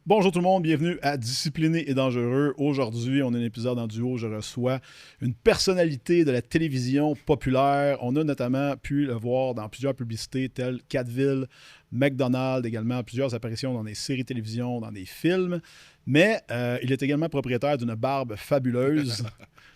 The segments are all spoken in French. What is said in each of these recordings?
Bonjour tout le monde, bienvenue à Discipliné et Dangereux. Aujourd'hui, on a un épisode en duo. Je reçois une personnalité de la télévision populaire. On a notamment pu le voir dans plusieurs publicités telles Cadville, McDonald's, également plusieurs apparitions dans des séries télévision, dans des films. Mais il est également propriétaire d'une barbe fabuleuse.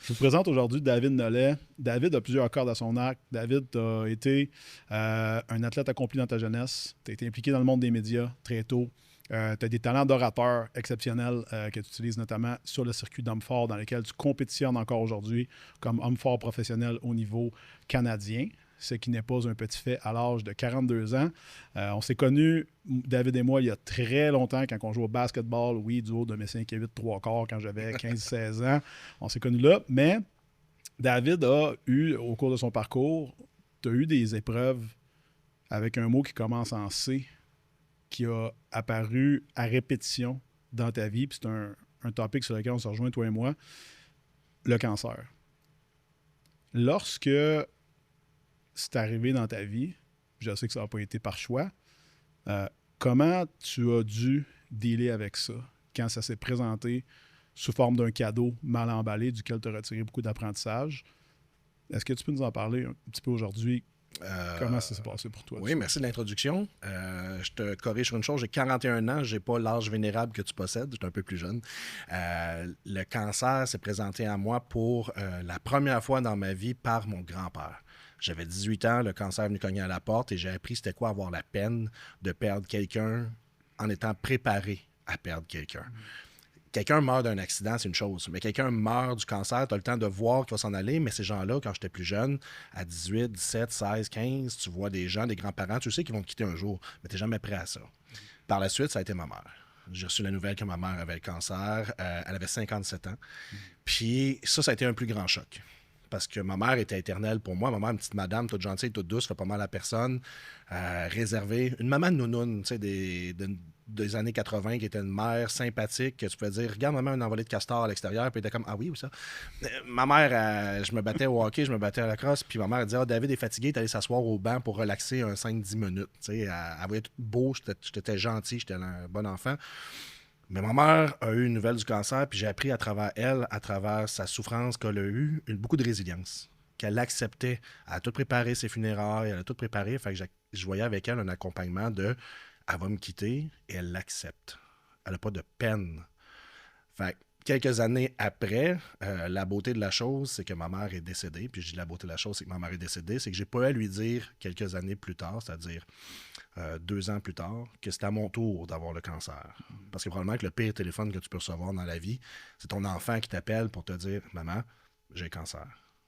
Je vous présente aujourd'hui David Nollet. David a plusieurs cordes à son arc. David, tu as été un athlète accompli dans ta jeunesse. Tu as été impliqué dans le monde des médias très tôt. Tu as des talents d'orateur exceptionnels que tu utilises notamment sur le circuit d'homme fort dans lequel tu compétitionnes encore aujourd'hui comme homme fort professionnel au niveau canadien, ce qui n'est pas un petit fait à l'âge de 42 ans. On s'est connus, David et moi, il y a très longtemps quand on jouait au basketball, oui, du haut de mes 5 et 8, 3 quarts quand j'avais 15-16 ans. On s'est connus là, mais David a eu, au cours de son parcours, tu as eu des épreuves avec un mot qui commence en C qui a apparu à répétition dans ta vie, puis c'est un topic sur lequel on se rejoint, toi et moi, le cancer. Lorsque c'est arrivé dans ta vie, je sais que ça n'a pas été par choix, comment tu as dû dealer avec ça quand ça s'est présenté sous forme d'un cadeau mal emballé duquel tu as retiré beaucoup d'apprentissage? Est-ce que tu peux nous en parler un petit peu aujourd'hui? Comment ça s'est passé pour toi? Oui, merci de l'introduction. Je te corrige sur une chose, j'ai 41 ans, j'ai pas l'âge vénérable que tu possèdes, je suis un peu plus jeune. Le cancer s'est présenté à moi pour la première fois dans ma vie par mon grand-père. J'avais 18 ans, le cancer est venu cogner à la porte et j'ai appris c'était quoi avoir la peine de perdre quelqu'un en étant préparé à perdre quelqu'un. Quelqu'un meurt d'un accident, c'est une chose. Mais quelqu'un meurt du cancer, tu as le temps de voir qu'il va s'en aller. Mais ces gens-là, quand j'étais plus jeune, à 18, 17, 16, 15, tu vois des gens, des grands-parents, tu sais qu'ils vont te quitter un jour, mais tu n'es jamais prêt à ça. Par la suite, ça a été ma mère. J'ai reçu la nouvelle que ma mère avait le cancer. Elle avait 57 ans. Puis ça a été un plus grand choc. Parce que ma mère était éternelle pour moi. Ma mère, une petite madame, toute gentille, toute douce, fait pas mal à personne. Réservée. Une maman de nounoune, tu sais, des années 80, qui était une mère sympathique, que tu pouvais dire, regarde, maman, un envolé de castor à l'extérieur, puis elle était comme, ah oui, ou ça. Ma mère, je me battais au hockey, je me battais à la crosse, puis ma mère, elle disait, ah, David est fatigué, t'es allé s'asseoir au banc pour relaxer un 5-10 minutes. Tu sais, elle voyait tout beau, j'étais gentil, j'étais un bon enfant. Mais ma mère a eu une nouvelle du cancer, puis j'ai appris à travers elle, à travers sa souffrance qu'elle a eue, beaucoup de résilience. Qu'elle acceptait. Elle a tout préparé ses funérailles, elle a tout préparé. Fait que je voyais avec elle un accompagnement de elle va me quitter et elle l'accepte. Elle n'a pas de peine. Fait que quelques années après, la beauté de la chose, c'est que ma mère est décédée. Puis je dis la beauté de la chose, c'est que ma mère est décédée. C'est que j'ai pas eu à lui dire quelques années plus tard, c'est-à-dire 2 ans plus tard, que c'était à mon tour d'avoir le cancer. Parce que probablement que le pire téléphone que tu peux recevoir dans la vie, c'est ton enfant qui t'appelle pour te dire maman, j'ai le cancer.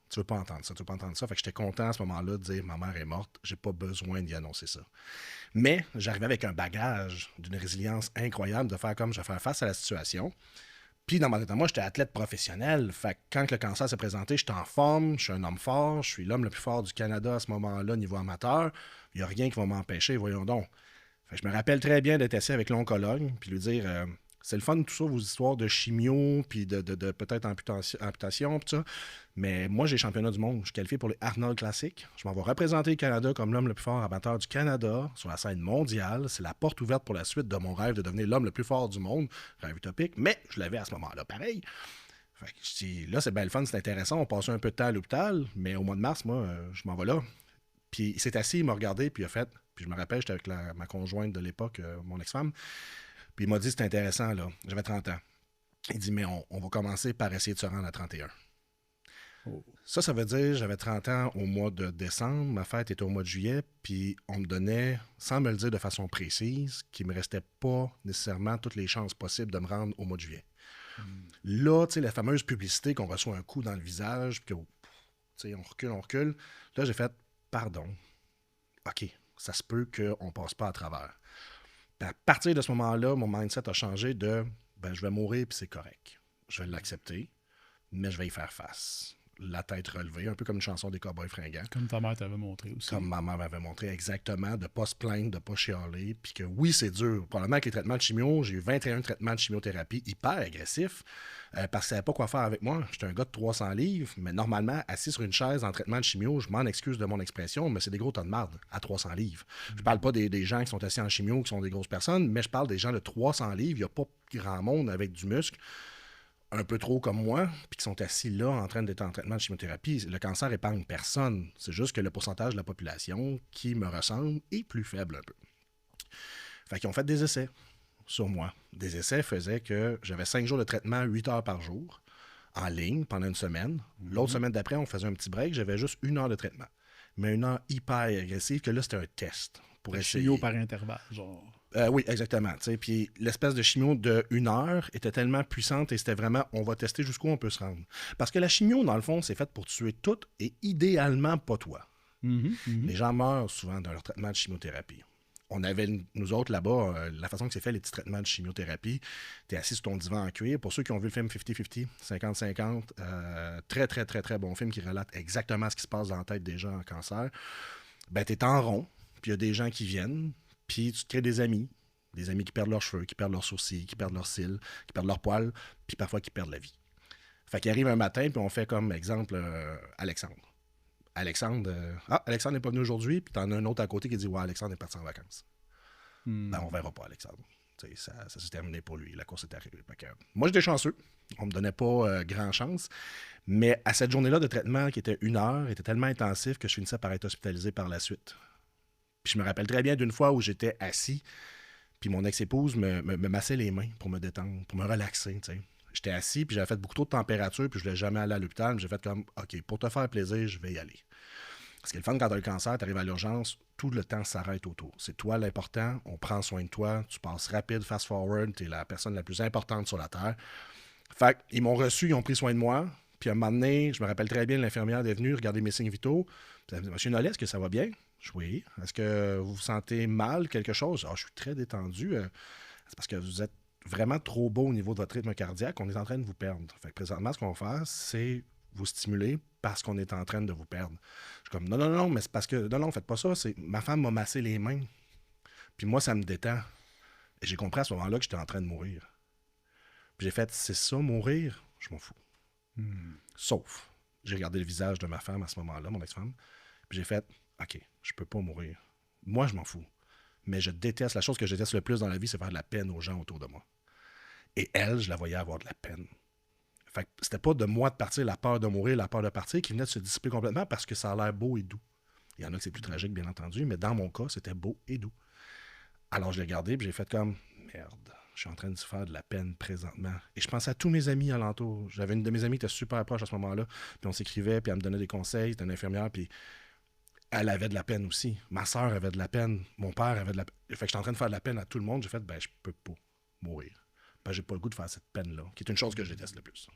Tu veux pas entendre ça, tu veux pas entendre ça. Fait que j'étais content à ce moment-là de dire ma mère est morte, j'ai pas besoin d'y annoncer ça. Mais j'arrivais avec un bagage d'une résilience incroyable de faire comme je vais faire face à la situation. Puis dans ma tête, moi, j'étais athlète professionnel. Fait que quand le cancer s'est présenté, j'étais en forme, je suis un homme fort, je suis l'homme le plus fort du Canada à ce moment-là, niveau amateur. Il n'y a rien qui va m'empêcher, voyons donc. Fait que je me rappelle très bien d'être assis avec l'oncologue, puis lui dire c'est le fun, tout ça, vos histoires de chimio, puis de peut-être amputation, puis ça. Mais moi, j'ai le championnat du monde. Je suis qualifié pour les Arnold Classic. Je m'en vais représenter le Canada comme l'homme le plus fort amateur du Canada sur la scène mondiale. C'est la porte ouverte pour la suite de mon rêve de devenir l'homme le plus fort du monde. Rêve utopique, mais je l'avais à ce moment-là, pareil. Fait que je dis, là, c'est bien le fun, c'est intéressant. On passe un peu de temps à l'hôpital, mais au mois de mars, moi, je m'en vais là. Puis il s'est assis, il m'a regardé, puis il a fait. Puis je me rappelle, j'étais avec ma conjointe de l'époque, mon ex-femme. Puis il m'a dit, c'est intéressant, là. J'avais 30 ans. Il dit, mais on va commencer par essayer de se rendre à 31. Oh. Ça veut dire, j'avais 30 ans au mois de décembre, ma fête était au mois de juillet, puis on me donnait, sans me le dire de façon précise, qu'il me restait pas nécessairement toutes les chances possibles de me rendre au mois de juillet. Là, tu sais, la fameuse publicité qu'on reçoit un coup dans le visage, puis on recule, on recule. Là, j'ai fait, pardon, OK, ça se peut qu'on passe pas à travers. Puis à partir de ce moment-là, mon mindset a changé de, ben, je vais mourir, puis c'est correct. Je vais l'accepter, mais je vais y faire face. la tête relevée, un peu comme une chanson des Cowboys fringants. Comme ta mère t'avait montré aussi. Comme ma mère m'avait montré exactement, de ne pas se plaindre, de ne pas chialer, puis que oui, c'est dur. Probablement avec les traitements de chimio, j'ai eu 21 traitements de chimiothérapie hyper agressifs, parce que je ne savais pas quoi faire avec moi. J'étais un gars de 300 livres, mais normalement, assis sur une chaise en traitement de chimio, je m'en excuse de mon expression, mais c'est des gros tas de marde à 300 livres. Je parle pas des gens qui sont assis en chimio, qui sont des grosses personnes, mais je parle des gens de 300 livres. Il n'y a pas grand monde avec du muscle, un peu trop comme moi, puis qui sont assis là en train d'être en traitement de chimiothérapie. Le cancer épargne personne. C'est juste que le pourcentage de la population qui me ressemble est plus faible un peu. Fait qu'ils ont fait des essais sur moi. Des essais faisaient que j'avais 5 jours de traitement, 8 heures par jour, en ligne pendant une semaine. L'autre semaine d'après, on faisait un petit break, j'avais juste 1 heure de traitement. Mais 1 heure hyper agressive, que là, c'était un test pour essayer. Chimio par intervalle, genre. Oui, exactement. Puis l'espèce de chimio de 1 heure était tellement puissante et c'était vraiment, on va tester jusqu'où on peut se rendre. Parce que la chimio, dans le fond, c'est faite pour tuer tout et idéalement pas toi. Les gens meurent souvent dans leur traitement de chimiothérapie. On avait, nous autres, là-bas, la façon que c'est fait, les petits traitements de chimiothérapie, tu es assis sur ton divan en cuir. Pour ceux qui ont vu le film 50-50, 50-50, très, très, très, très bon film qui relate exactement ce qui se passe dans la tête des gens en cancer. Ben, tu es en rond, puis il y a des gens qui viennent, puis tu te crées des amis qui perdent leurs cheveux, qui perdent leurs sourcils, qui perdent leurs cils, qui perdent leurs poils, puis parfois qui perdent la vie. Fait qu'il arrive un matin, puis on fait comme exemple Alexandre. Alexandre n'est pas venu aujourd'hui, puis t'en as un autre à côté qui dit « Ouais, Alexandre est parti en vacances. Ben, on verra pas Alexandre. Ça s'est terminé pour lui. La course est arrivée. Moi, j'étais chanceux. On me donnait pas grand chance. Mais à cette journée-là de traitement, qui était 1 heure, était tellement intensif que je finissais par être hospitalisé par la suite. Puis je me rappelle très bien d'une fois où j'étais assis, puis mon ex-épouse me massait les mains pour me détendre, pour me relaxer, tu sais. J'étais assis, puis j'avais fait beaucoup trop de température, puis je ne voulais jamais aller à l'hôpital. Mais j'ai fait comme, OK, pour te faire plaisir, je vais y aller. Parce que le fun, quand tu as le cancer, tu arrives à l'urgence, tout le temps s'arrête autour. C'est toi l'important, on prend soin de toi, tu passes rapide, fast-forward, tu es la personne la plus importante sur la Terre. Fait qu'ils m'ont reçu, ils ont pris soin de moi. Puis à un moment donné, je me rappelle très bien, l'infirmière est venue regarder mes signes vitaux. Puis elle me dit, Monsieur Nollet, est-ce que ça va bien? Je dis, oui. Est-ce que vous vous sentez mal, quelque chose? Ah, je suis très détendu. C'est parce que vous êtes vraiment trop beau au niveau de votre rythme cardiaque. On est en train de vous perdre. Fait que présentement, ce qu'on va faire, c'est vous stimuler parce qu'on est en train de vous perdre. Je suis comme, non, mais c'est parce que, non, faites pas ça. Ma femme m'a massé les mains. Puis moi, ça me détend. Et j'ai compris à ce moment-là que j'étais en train de mourir. Puis j'ai fait, c'est ça, mourir? Je m'en fous. Sauf, j'ai regardé le visage de ma femme à ce moment-là, mon ex-femme, puis j'ai fait, OK, je peux pas mourir. Moi, je m'en fous. Mais je déteste, la chose que je déteste le plus dans la vie, c'est faire de la peine aux gens autour de moi. Et elle, je la voyais avoir de la peine. Fait que c'était pas de moi de partir, la peur de mourir, la peur de partir, qui venait de se dissiper complètement parce que ça a l'air beau et doux. Il y en a que c'est plus tragique, bien entendu, mais dans mon cas, c'était beau et doux. Alors, je l'ai regardé, puis j'ai fait comme, merde, je suis en train de se faire de la peine présentement. Et je pensais à tous mes amis alentour. J'avais une de mes amies qui était super proche à ce moment-là, puis on s'écrivait, puis elle me donnait des conseils, c'était une infirmière, puis elle avait de la peine aussi. Ma soeur avait de la peine, mon père avait de la peine. Fait que j'étais en train de faire de la peine à tout le monde. J'ai fait, ben, je peux pas mourir. Ben, j'ai pas le goût de faire cette peine-là, qui est une chose que je déteste le plus.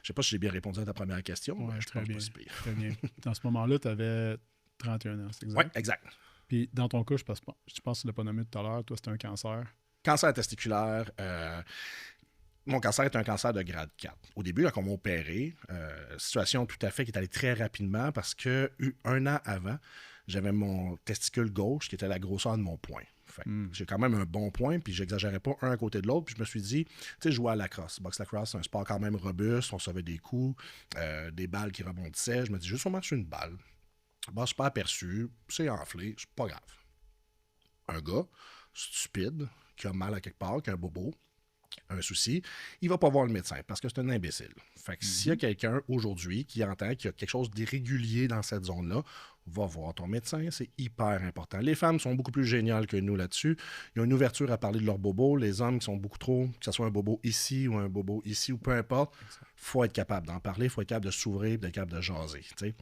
Je sais pas si j'ai bien répondu à ta première question, Ouais, mais je très pense bien, pas si pire. très bien. Dans ce moment-là, tu avais 31 ans, c'est exact? Oui, exact. Puis dans ton cas, je pense que tu l'as pas nommé tout à l'heure, toi, c'était un cancer. Cancer testiculaire. Mon cancer est un cancer de grade 4. Au début, quand on m'a opéré, situation tout à fait qui est allée très rapidement parce que 1 an avant, j'avais mon testicule gauche qui était la grosseur de mon poing. J'ai quand même un bon point, puis j'exagérais pas un à côté de l'autre. Puis je me suis dit, tu sais, je jouais à la lacrosse. Boxe lacrosse, c'est un sport quand même robuste. On savait des coups, des balles qui rebondissaient. Je me dis, juste on marche une balle. Bon, je suis pas aperçu, c'est enflé, c'est pas grave. Un gars stupide qui a mal à quelque part, qui a un bobo, un souci, il va pas voir le médecin parce que c'est un imbécile. Fait que s'il y a quelqu'un aujourd'hui qui entend qu'il y a quelque chose d'irrégulier dans cette zone-là, va voir ton médecin, c'est hyper important. Les femmes sont beaucoup plus géniales que nous là-dessus. Il y a une ouverture à parler de leur bobo. Les hommes qui sont beaucoup trop, que ce soit un bobo ici ou un bobo ici ou peu importe, il faut être capable d'en parler, il faut être capable de s'ouvrir, d'être capable de jaser. T'sais.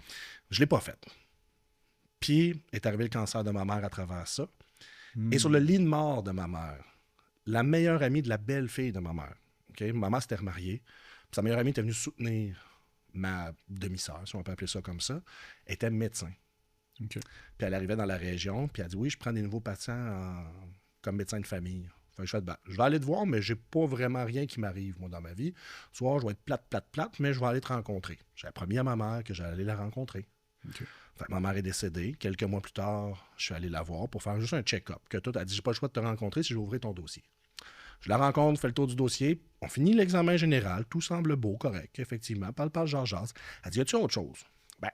Je l'ai pas fait. Puis est arrivé le cancer de ma mère à travers ça. Et sur le lit de mort de ma mère, la meilleure amie de la belle-fille de ma mère, okay? Ma mère s'était remariée, sa meilleure amie était venue soutenir ma demi-sœur, si on peut appeler ça comme ça, était médecin. Okay. Puis elle arrivait dans la région, puis elle dit « Oui, je prends des nouveaux patients comme médecin de famille. » Fait que je fais, ben, je vais aller te voir, mais j'ai pas vraiment rien qui m'arrive, moi, dans ma vie. Ce soir, je vais être plate, mais je vais aller te rencontrer. J'ai promis à ma mère que j'allais la rencontrer. OK. Fait que ma mère est décédée. Quelques mois plus tard, je suis allé la voir pour faire juste un check-up. Que toi, t'as dit, j'ai pas le choix de te rencontrer si je vais ouvrir ton dossier. Je la rencontre, fais le tour du dossier. On finit l'examen général. Tout semble beau, correct, effectivement. Parle, Georges. Elle dit, y a-tu autre chose? Ben,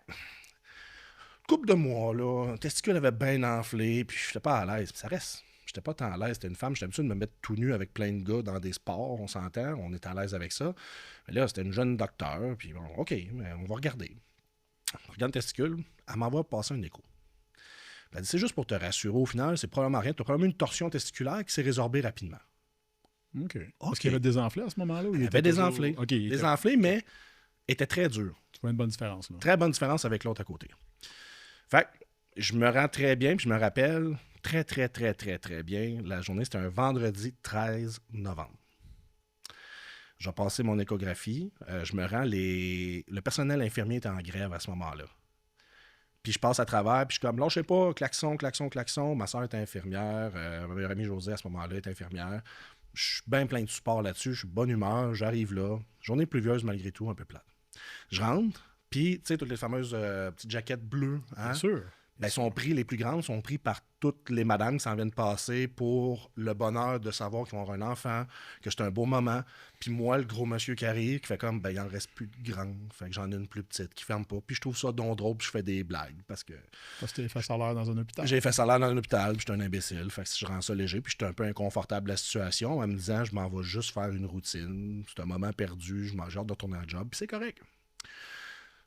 couple de mois, là, le testicule avait bien enflé, puis je n'étais pas à l'aise. Puis ça reste. J'étais pas tant à l'aise. C'était une femme, j'étais habitué de me mettre tout nu avec plein de gars dans des sports, on s'entend, on est à l'aise avec ça. Mais là, c'était une jeune docteure, puis bon, OK, mais on va regarder. On regarde le testicule, elle m'envoie passer un écho. Elle dit, c'est juste pour te rassurer, au final, c'est probablement rien. Tu as probablement une torsion testiculaire qui s'est résorbée rapidement. OK. Est-ce qu'il y avait désenflé à ce moment-là? Il y avait désenflé. OK. Désenflé, mais était très dur. Tu vois une bonne différence, là. Très bonne différence avec l'autre à côté. Fait que je me rends très bien, puis je me rappelle très bien. La journée, c'était un vendredi 13 novembre. Je vais passer mon échographie. Je me rends, le personnel infirmier était en grève à ce moment-là. Puis je passe à travers, puis je suis comme, lâchez pas, klaxon. Ma soeur est infirmière, ma meilleure amie Josée à ce moment-là est infirmière. Je suis bien plein de support là-dessus, je suis de bonne humeur, j'arrive là. Journée pluvieuse malgré tout, un peu plate. Je rentre, puis tu sais, toutes les fameuses petites jaquettes bleues, hein? Bien sûr. Ben, les plus grandes sont prises par toutes les madames qui s'en viennent passer pour le bonheur de savoir qu'ils vont avoir un enfant, que c'est un beau moment. Puis moi, le gros monsieur qui arrive, qui fait comme, ben, il en reste plus de grande. Fait que j'en ai une plus petite qui ferme pas. Puis je trouve ça donc drôle, puis je fais des blagues. Parce que t'es fait salaire dans un hôpital. j'ai fait salaire dans un hôpital, puis j'étais un imbécile. Fait que je rends ça léger, puis j'étais un peu inconfortable de la situation en me disant, je m'en vais juste faire une routine. C'est un moment perdu, j'ai hâte de retourner à la job, puis c'est correct.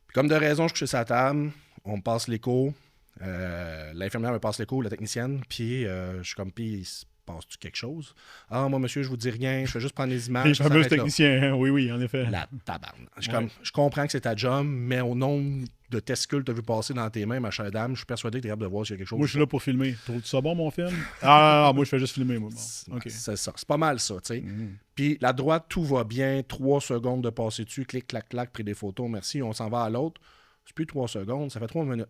Puis comme de raison, je suis chez sa table, on me passe l'écho. L'infirmière me passe l'écho, la technicienne, puis je suis comme, puis il se passe-tu quelque chose? Ah, moi, monsieur, je vous dis rien, je fais juste prendre les images. Les fameux techniciens, hein? Oui, en effet. La tabarne. Je comprends que c'est ta job, mais au nombre de testicules que tu as vu passer dans tes mains, ma chère dame, je suis persuadé que tu es capable de voir s'il y a quelque chose. Moi, je suis là pour filmer. Trouves-tu ça bon, mon film? Moi, je fais juste filmer, moi. Bon. Okay. C'est ça. C'est pas mal ça, tu sais. Puis la droite, tout va bien. 3 secondes de passer dessus, clic, clac, clac, pris des photos, merci. On s'en va à l'autre. C'est plus 3 secondes, ça fait 3 minutes.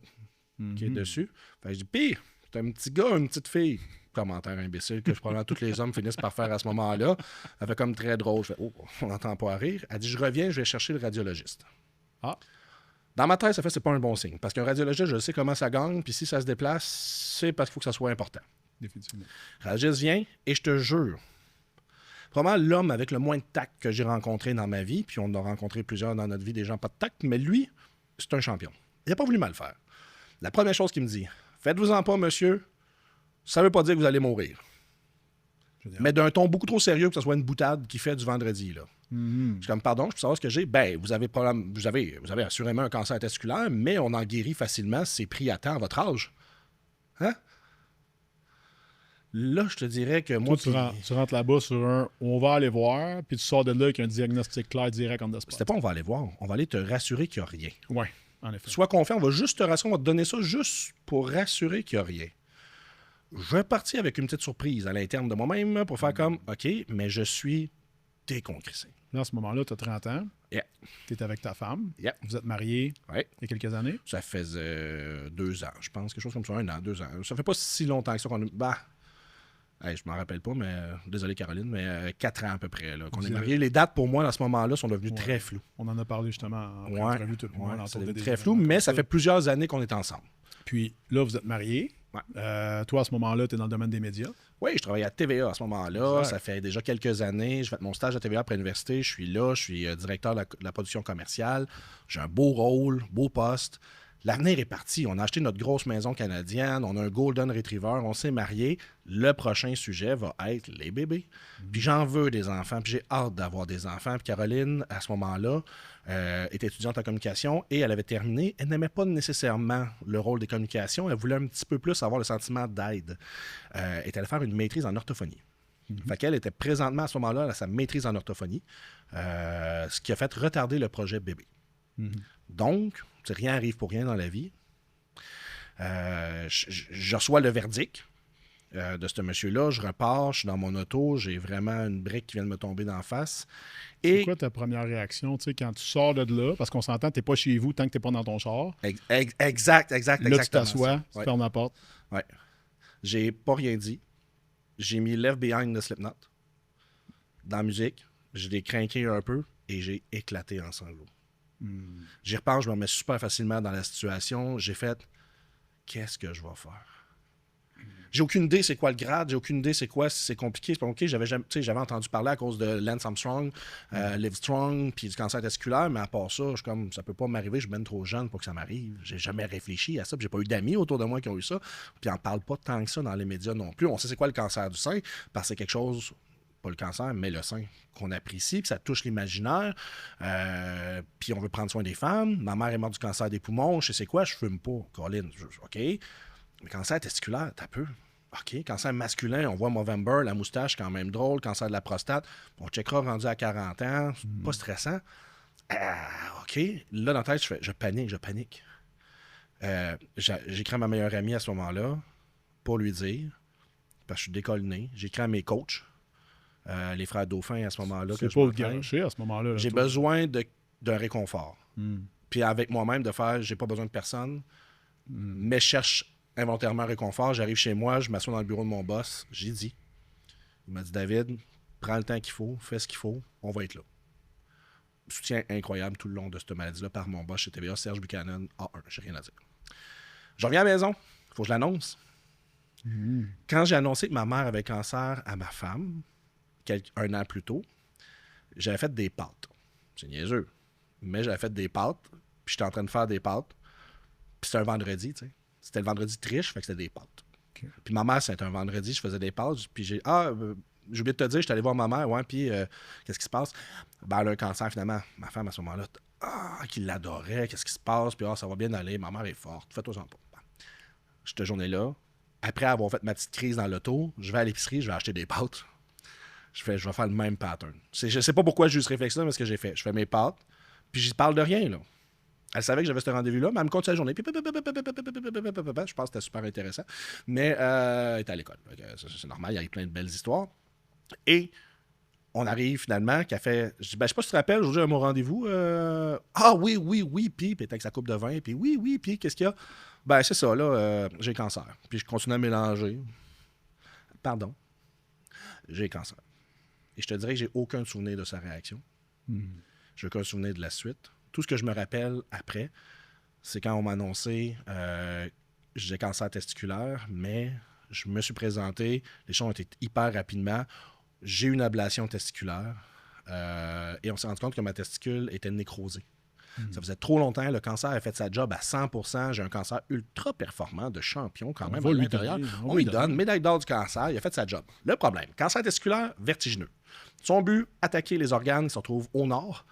Qui est dessus. Fait que je dis, pire, c'est un petit gars, une petite fille. Commentaire imbécile que probablement tous les hommes finissent par faire à ce moment-là. Elle fait comme très drôle. Je fais, oh, on n'entend pas à rire. Elle dit, je reviens, je vais chercher le radiologiste. Ah. Dans ma tête, ça fait c'est pas un bon signe. Parce qu'un radiologiste, je sais comment ça gagne, puis si ça se déplace, c'est parce qu'il faut que ça soit important. Définitivement. Le radiologiste vient, et je te jure, probablement l'homme avec le moins de tact que j'ai rencontré dans ma vie, puis on a rencontré plusieurs dans notre vie, des gens pas de tact, mais lui, c'est un champion. Il n'a pas voulu mal faire. La première chose qu'il me dit, faites-vous-en pas, monsieur, ça ne veut pas dire que vous allez mourir. Mais d'un ton beaucoup trop sérieux que ce soit une boutade qui fait du vendredi. Là. Je suis comme, pardon, je peux savoir ce que j'ai? Ben, vous avez assurément un cancer testiculaire, mais on en guérit facilement si c'est pris à temps à votre âge. Hein? Là, je te dirais que moi... Toi, tu rentres là-bas sur un « on va aller voir », puis tu sors de là avec un diagnostic clair direct en the spot. C'était pas « on va aller voir », on va aller te rassurer qu'il n'y a rien. Oui. En effet. Sois confiant, on va juste te rassurer, on va te donner ça juste pour rassurer qu'il n'y a rien. Je vais partir avec une petite surprise à l'interne de moi-même pour faire comme, OK, mais je suis déconcrissé. Là, à ce moment-là, tu as 30 ans. Yeah. Tu es avec ta femme. Yeah. Vous êtes mariés il y a quelques années. Ça faisait 2 ans, je pense, quelque chose comme ça, 1 an, 2 ans. Ça fait pas si longtemps que ça qu'on a... je m'en rappelle pas, mais désolé Caroline, mais 4 ans à peu près là, qu'on est mariés. Les dates pour moi, à ce moment-là, sont devenues très floues. On en a parlé justement en entrevue tout le monde. C'est très flou, mais ça fait plusieurs années qu'on est ensemble. Puis là, vous êtes mariés. Ouais. Toi, à ce moment-là, tu es dans le domaine des médias. Oui, je travaillais à TVA à ce moment-là. Exact. Ça fait déjà quelques années. J'ai fait mon stage à TVA après l'université. Je suis là, je suis directeur de la production commerciale. J'ai un beau rôle, beau poste. L'avenir est parti. On a acheté notre grosse maison canadienne. On a un Golden Retriever. On s'est mariés. Le prochain sujet va être les bébés. Puis j'en veux des enfants. Puis j'ai hâte d'avoir des enfants. Puis Caroline, à ce moment-là, était étudiante en communication et elle avait terminé. Elle n'aimait pas nécessairement le rôle des communications. Elle voulait un petit peu plus avoir le sentiment d'aide. Elle est allée faire une maîtrise en orthophonie. Fait qu'elle était présentement à ce moment-là à sa maîtrise en orthophonie, ce qui a fait retarder le projet bébé. Donc, rien arrive pour rien dans la vie. Je reçois le verdict de ce monsieur-là. Je repars, je suis dans mon auto, j'ai vraiment une brique qui vient de me tomber d'en face. C'est quoi ta première réaction, tu sais, quand tu sors de là, parce qu'on s'entend, tu n'es pas chez vous tant que tu n'es pas dans ton char. Exact. Là, tu t'assois, tu fermes la porte. Ouais. J'ai pas rien dit. j'ai mis Left Behind de Slipknot dans la musique. Je l'ai craqué un peu et j'ai éclaté en sanglots. J'y repense, je me remets super facilement dans la situation. J'ai fait, qu'est-ce que je vais faire? J'ai aucune idée c'est quoi le grade, j'ai aucune idée c'est quoi, si c'est compliqué, c'est pas compliqué. J'avais entendu parler à cause de Lance Armstrong, Live Strong, puis du cancer testiculaire, mais à part ça, je suis comme, ça peut pas m'arriver, je suis bien trop jeune pour que ça m'arrive. J'ai jamais réfléchi à ça, puis j'ai pas eu d'amis autour de moi qui ont eu ça, puis on parle pas tant que ça dans les médias non plus. On sait c'est quoi le cancer du sein, parce que c'est quelque chose, pas le cancer, mais le sein, qu'on apprécie, puis ça touche l'imaginaire, puis on veut prendre soin des femmes. Ma mère est morte du cancer des poumons, je sais c'est quoi, je fume pas, Colin, OK. Mais cancer testiculaire, t'as peu. OK. Cancer masculin, on voit Movember, la moustache, quand même drôle. Cancer de la prostate, on checkera rendu à 40 ans. C'est pas stressant. OK. Là, dans la tête, je panique. J'écris à ma meilleure amie à ce moment-là, pour lui dire, parce que je suis décollené. J'écris à mes coachs, les frères Dauphin à ce moment-là. C'est pas gâché à ce moment-là. J'ai besoin d'un réconfort. Puis avec moi-même, de faire, j'ai pas besoin de personne, mais je cherche involontairement réconfort. J'arrive chez moi, je m'assois dans le bureau de mon boss. J'ai dit. Il m'a dit, David, prends le temps qu'il faut, fais ce qu'il faut, on va être là. Soutien incroyable tout le long de cette maladie-là par mon boss chez TVA, Serge Buchanan, A1, j'ai rien à dire. Je reviens à la maison, il faut que je l'annonce. Quand j'ai annoncé que ma mère avait cancer à ma femme, un an plus tôt, j'avais fait des pâtes. C'est niaiseux. Mais j'avais fait des pâtes, puis j'étais en train de faire des pâtes, puis c'était un vendredi, tu sais. C'était le vendredi triche, fait que c'était des pâtes. Okay. Puis ma mère, c'était un vendredi, je faisais des pâtes. Puis j'ai oublié de te dire, j'étais allé voir ma mère, ouais, puis qu'est-ce qui se passe? Ben, elle a un cancer, finalement. Ma femme, à ce moment-là, qui l'adorait, qu'est-ce qui se passe? Puis ça va bien aller, ma mère est forte, fais-toi-en pas. Ben, cette journée-là, après avoir fait ma petite crise dans l'auto, je vais à l'épicerie, je vais acheter des pâtes. Je vais faire le même pattern. Je sais pas pourquoi j'ai eu ce réflexe-là, mais ce que j'ai fait. Je fais mes pâtes, puis j'y parle de rien, là. Elle savait que j'avais ce rendez-vous-là, mais elle me compte sa journée. Puis, je pense que c'était super intéressant. Mais elle était à l'école. C'est normal, il y a eu plein de belles histoires. Et on arrive finalement, qu'elle fait. Je dis, je sais pas si tu te rappelles, aujourd'hui à mon rendez-vous. Ah oui. Puis elle était avec sa coupe de vin. Puis oui. Puis qu'est-ce qu'il y a? Ben, c'est ça, là, j'ai le cancer. Puis je continue à mélanger. Pardon. J'ai le cancer. Et je te dirais que j'ai aucun souvenir de sa réaction. J'ai aucun souvenir de la suite. Tout ce que je me rappelle après, c'est quand on m'a annoncé j'ai cancer testiculaire, mais je me suis présenté, les choses ont été hyper rapidement. J'ai eu une ablation testiculaire et on s'est rendu compte que ma testicule était nécrosée. Ça faisait trop longtemps, le cancer a fait sa job à 100%. J'ai un cancer ultra performant de champion quand même à l'intérieur. On lui donne médaille d'or du cancer, il a fait sa job. Le problème, cancer testiculaire, vertigineux. Son but, attaquer les organes qui se retrouvent au nord.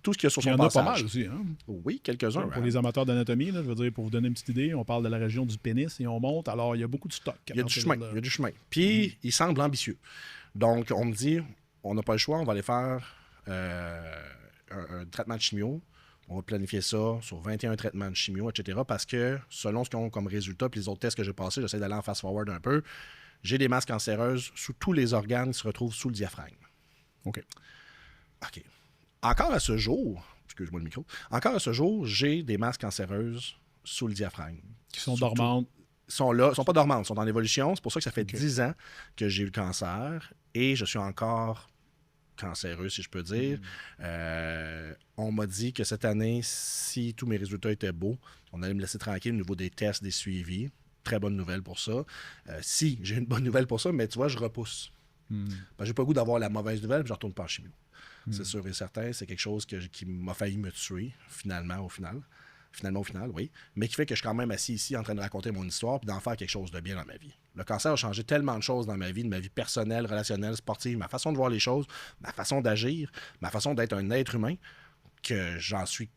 Tout ce qu'il y a sur son passage. Il y en a pas mal aussi. Hein? Oui, quelques-uns. Pour les amateurs d'anatomie, je veux dire, pour vous donner une petite idée, on parle de la région du pénis et on monte. Alors, il y a beaucoup de stock. Il y a du chemin. Puis, il semble ambitieux. Donc, on me dit, on n'a pas le choix, on va aller faire un traitement de chimio. On va planifier ça sur 21 traitements de chimio, etc. Parce que, selon ce qu'ils ont comme résultat, puis les autres tests que j'ai passés, j'essaie d'aller en fast-forward un peu, j'ai des masses cancéreuses sous tous les organes qui se retrouvent sous le diaphragme. OK. Encore à ce jour, excuse-moi le micro, encore à ce jour, j'ai des masses cancéreuses sous le diaphragme. Qui sont dormantes. Sont là, sont pas dormantes, sont en évolution. C'est pour ça que ça fait 10 ans que j'ai eu le cancer et je suis encore cancéreux, si je peux dire. On m'a dit que cette année, si tous mes résultats étaient beaux, on allait me laisser tranquille au niveau des tests, des suivis. Très bonne nouvelle pour ça. Si, j'ai une bonne nouvelle pour ça, mais tu vois, je repousse. J'ai pas le goût d'avoir la mauvaise nouvelle et je retourne pas en chimio. C'est sûr et certain. C'est quelque chose qui m'a failli me tuer, finalement, au final, oui. Mais qui fait que je suis quand même assis ici en train de raconter mon histoire et d'en faire quelque chose de bien dans ma vie. Le cancer a changé tellement de choses dans ma vie, de ma vie personnelle, relationnelle, sportive, ma façon de voir les choses, ma façon d'agir, ma façon d'être un être humain, que j'en suis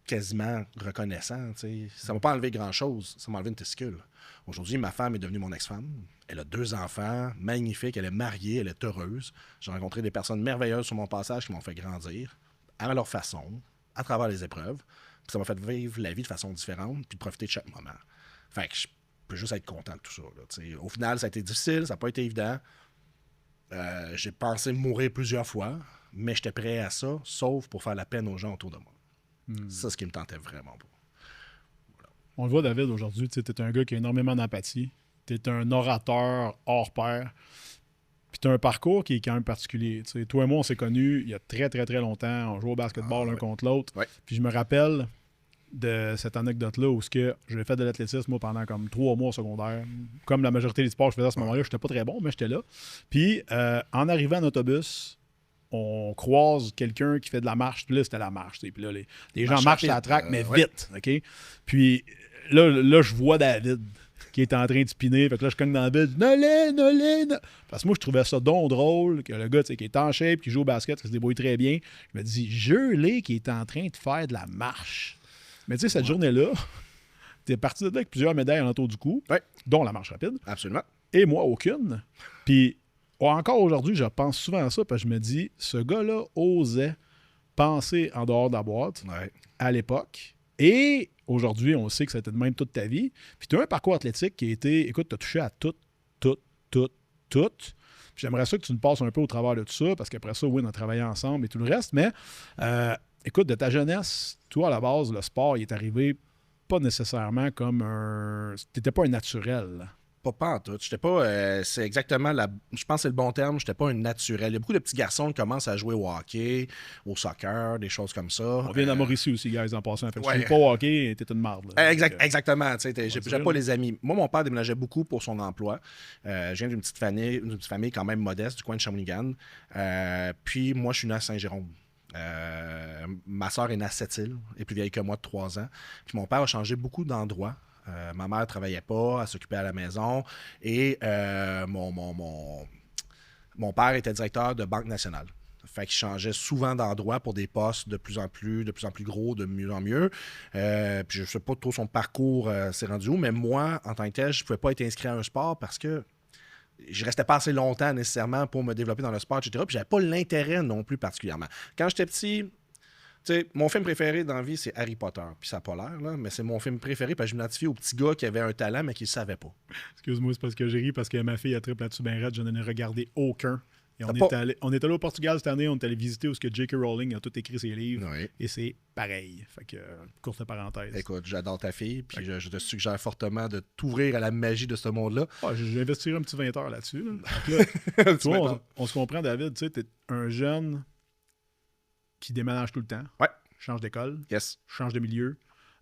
quasiment reconnaissant. T'sais. Ça m'a pas enlevé grand-chose. Ça m'a enlevé une testicule. Aujourd'hui, ma femme est devenue mon ex-femme. Elle a 2 enfants, magnifiques. Elle est mariée, elle est heureuse. J'ai rencontré des personnes merveilleuses sur mon passage qui m'ont fait grandir à leur façon, à travers les épreuves. Puis ça m'a fait vivre la vie de façon différente puis de profiter de chaque moment. Fait que je peux juste être content de tout ça. Là, au final, ça a été difficile, ça n'a pas été évident. J'ai pensé mourir plusieurs fois, mais j'étais prêt à ça, sauf pour faire la peine aux gens autour de moi. C'est ce qui me tentait vraiment pas. On le voit, David, aujourd'hui, tu es un gars qui a énormément d'empathie. Tu es un orateur hors pair. Puis tu as un parcours qui est quand même particulier. T'sais, toi et moi, on s'est connus il y a très, très, très longtemps. On jouait au basketball l'un contre l'autre. Ouais. Puis je me rappelle de cette anecdote-là où j'ai fait de l'athlétisme moi, pendant comme 3 mois au secondaire. Comme la majorité des sports que je faisais à ce moment-là, j'étais pas très bon, mais j'étais là. Puis en arrivant en autobus, on croise quelqu'un qui fait de la marche. Puis là, c'était la marche. Puis là, les gens marchent à la traque, mais vite. OK? Puis là, je vois David qui est en train de spinner. Fait que là, je cogne dans la ville. Nolin. Parce que moi, je trouvais ça donc drôle que le gars qui est en shape, qui joue au basket, qui se débrouille très bien. Je me dis, Gelé qui est en train de faire de la marche. Mais tu sais, cette journée-là, t'es parti de là avec plusieurs médailles en entour du cou, dont la marche rapide. Absolument. Et moi, aucune. Puis encore aujourd'hui, je pense souvent à ça parce que je me dis, ce gars-là osait penser en dehors de la boîte à l'époque. Et aujourd'hui, on sait que ça a été de même toute ta vie. Puis tu as un parcours athlétique qui a été, écoute, tu as touché à tout. Puis j'aimerais ça que tu nous passes un peu au travers de tout ça, parce qu'après ça, oui, on a travaillé ensemble et tout le reste. Mais écoute, de ta jeunesse, toi, à la base, le sport, il est arrivé pas nécessairement comme un... T'étais pas un naturel. Pas en tout. J'étais pas. C'est exactement je pense que c'est le bon terme. J'étais pas un naturel. Il y a beaucoup de petits garçons qui commencent à jouer au hockey, au soccer, des choses comme ça. On vient d'Amour ici aussi, guys, en passant. Fait que si tu joues pas au hockey, t'es une marde. Exactement. J'ai pas les amis. Moi, mon père déménageait beaucoup pour son emploi. Je viens d'une petite famille quand même modeste du coin de Shawinigan. Puis moi, je suis né à Saint-Jérôme. Ma soeur est née à Sept-Îles, elle est plus vieille que moi de 3 ans. Puis mon père a changé beaucoup d'endroits. Ma mère ne travaillait pas, elle s'occupait à la maison. Et mon père était directeur de Banque nationale. Fait qu'il changeait souvent d'endroit pour des postes de plus en plus gros, de mieux en mieux. Puis je ne sais pas trop son parcours s'est rendu où, mais moi, en tant que tel, je ne pouvais pas être inscrit à un sport parce que je restais pas assez longtemps nécessairement pour me développer dans le sport, etc. Puis j'avais pas l'intérêt non plus particulièrement. Quand j'étais petit... mon film préféré dans la vie, c'est Harry Potter. Puis ça n'a pas l'air, là, mais c'est mon film préféré parce que je m'identifie au petit gars qui avait un talent, mais qui ne le savait pas. Excuse-moi, c'est parce que j'ai ri, parce que ma fille a triple là-dessus ben raide, je n'en ai regardé aucun. Et on est allé au Portugal cette année, on est allé visiter où J.K. Rowling a tout écrit ses livres. Oui. Et c'est pareil. Fait que, courte parenthèse. Écoute, j'adore ta fille, puis je te suggère fortement de t'ouvrir à la magie de ce monde-là. J'investirai un petit 20 heures là-dessus. Là. Tu vois, on se comprend, David, tu sais, t'es un jeune qui déménage tout le temps. Ouais. Change d'école. Yes. Change de milieu.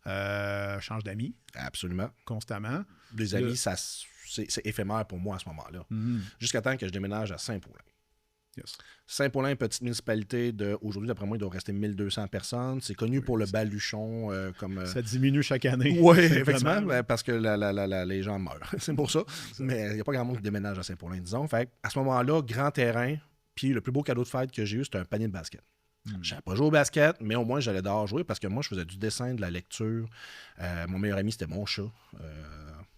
Change d'amis. Absolument. Constamment. Les amis, c'est éphémère pour moi à ce moment-là. Mm-hmm. Jusqu'à temps que je déménage à Saint-Paulin. Yes. Saint-Paulin, petite municipalité aujourd'hui, d'après moi, il doit rester 1200 personnes. C'est connu pour le baluchon. Ça diminue chaque année. Oui, effectivement, parce que les gens meurent. C'est pour ça. Mais il n'y a pas grand monde qui déménage à Saint-Paulin, disons. Fait à ce moment-là, grand terrain. Puis le plus beau cadeau de fête que j'ai eu, c'était un panier de basket. Je n'avais pas joué au basket, mais au moins j'allais dehors jouer parce que moi, je faisais du dessin, de la lecture. Mon meilleur ami, c'était mon chat.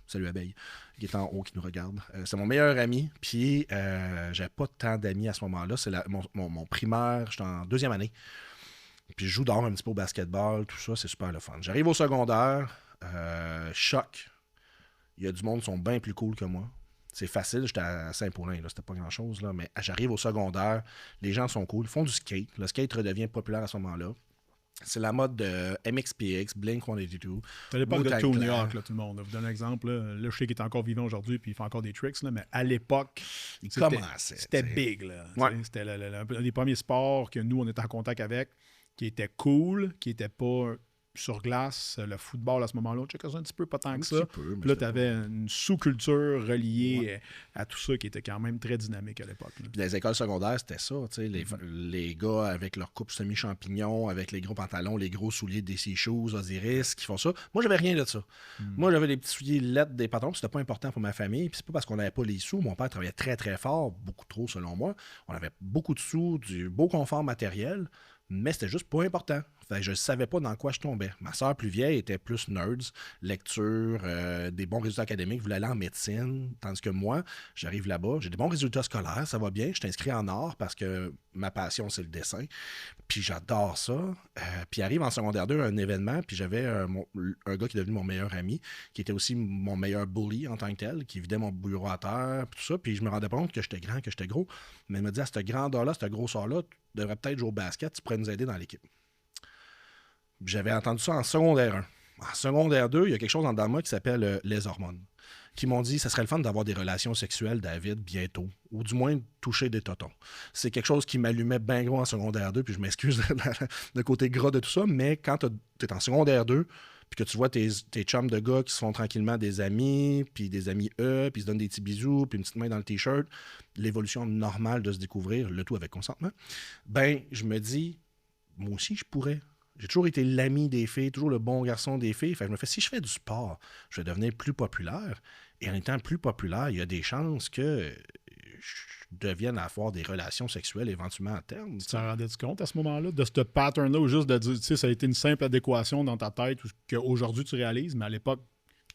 Salut Abeille, qui est en haut, qui nous regarde. C'est mon meilleur ami, puis j'avais pas tant d'amis à ce moment-là. C'est mon primaire, j'étais en 2e année. Puis je joue dehors un petit peu au basketball, tout ça, c'est super le fun. J'arrive au secondaire, choc. Il y a du monde qui sont bien plus cool que moi. C'est facile, j'étais à Saint-Paulin, là, c'était pas grand-chose, là, mais j'arrive au secondaire, les gens sont cool, ils font du skate. Le skate redevient populaire à ce moment-là. C'est la mode de MXPX, Blink-182. C'est à l'époque de Tony Hawk, là, tout le monde. Je vous donne un exemple. Là, je sais qu'il est encore vivant aujourd'hui puis il fait encore des tricks, là, mais à l'époque, c'était big. Là, c'était un des premiers sports que nous, on était en contact avec, qui était cool, qui n'était pas sur glace. Le football, à ce moment-là, on checkait ça un petit peu, pas tant que ça. Puis là, tu avais une sous-culture reliée à tout ça qui était quand même très dynamique à l'époque. Puis les écoles secondaires, c'était ça. Les gars avec leur coupe semi-champignon, avec les gros pantalons, les gros souliers des Sea Shoes, Osiris, qui font ça. Moi, j'avais rien de ça. Moi, j'avais des petits souliers lettres, des pantalons, c'était pas important pour ma famille. Puis c'est pas parce qu'on n'avait pas les sous. Mon père travaillait très, très fort, beaucoup trop selon moi. On avait beaucoup de sous, du beau confort matériel. Mais c'était juste pas important. Fait que je ne savais pas dans quoi je tombais. Ma soeur plus vieille était plus nerds, lecture, des bons résultats académiques, voulait aller en médecine. Tandis que moi, j'arrive là-bas, j'ai des bons résultats scolaires, ça va bien. Je suis inscrit en art parce que ma passion, c'est le dessin. Puis j'adore ça. Puis arrive en secondaire 2 un événement, puis j'avais un gars qui est devenu mon meilleur ami, qui était aussi mon meilleur bully en tant que tel, qui vidait mon bureau à terre, puis tout ça. Puis je me rendais pas compte que j'étais grand, que j'étais gros. Mais il me dit, à cette grandeur-là, cette grosseur-là, tu devrais peut-être jouer au basket, tu pourrais nous aider dans l'équipe. J'avais entendu ça en secondaire 1. En secondaire 2, il y a quelque chose dans moi qui s'appelle les hormones. qui m'ont dit « ça serait le fun d'avoir des relations sexuelles, David, bientôt. » Ou du moins, toucher des totons. C'est quelque chose qui m'allumait bien gros en secondaire 2, puis je m'excuse de côté gras de tout ça, mais quand tu es en secondaire 2, puis que tu vois tes chums de gars qui se font tranquillement des amis, puis des amis eux, puis ils se donnent des petits bisous, puis une petite main dans le t-shirt, l'évolution normale de se découvrir, le tout avec consentement, ben je me dis, moi aussi je pourrais. J'ai toujours été l'ami des filles, toujours le bon garçon des filles. Fait que je me fais, si je fais du sport, je vais devenir plus populaire. Et en étant plus populaire, il y a des chances que je devienne à avoir des relations sexuelles éventuellement à terme. Tu t'en rendais-tu compte à ce moment-là, de ce pattern-là, ou juste de dire, tu sais, ça a été une simple adéquation dans ta tête qu'aujourd'hui tu réalises, mais à l'époque,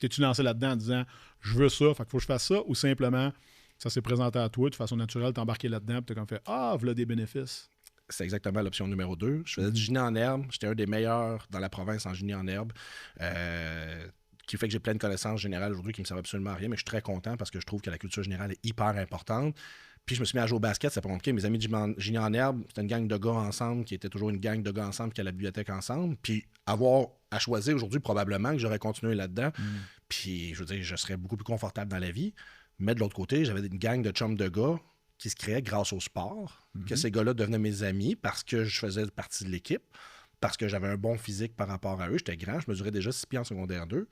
t'es-tu lancé là-dedans en disant, je veux ça, fait qu'il faut que je fasse ça, ou simplement, ça s'est présenté à toi de façon naturelle, t'es embarqué là-dedans, puis t'as comme fait, voilà des bénéfices. C'est exactement l'option numéro 2. Je faisais du génie en herbe. J'étais un des meilleurs dans la province en génie en herbe. Qui fait que j'ai plein de connaissances générales aujourd'hui qui ne me servent absolument à rien, mais je suis très content parce que je trouve que la culture générale est hyper importante. Puis je me suis mis à jouer au basket, ça pas compliqué. Mes amis de génie en herbe, c'était une gang de gars ensemble qui était toujours une gang de gars ensemble qui allait à la bibliothèque ensemble. Puis avoir à choisir aujourd'hui, probablement que j'aurais continué là-dedans. Puis je veux dire, je serais beaucoup plus confortable dans la vie. Mais de l'autre côté, j'avais une gang de chums de gars qui se créait grâce au sport, que ces gars-là devenaient mes amis parce que je faisais partie de l'équipe, parce que j'avais un bon physique par rapport à eux. J'étais grand, je mesurais déjà 6 pieds en secondaire 2.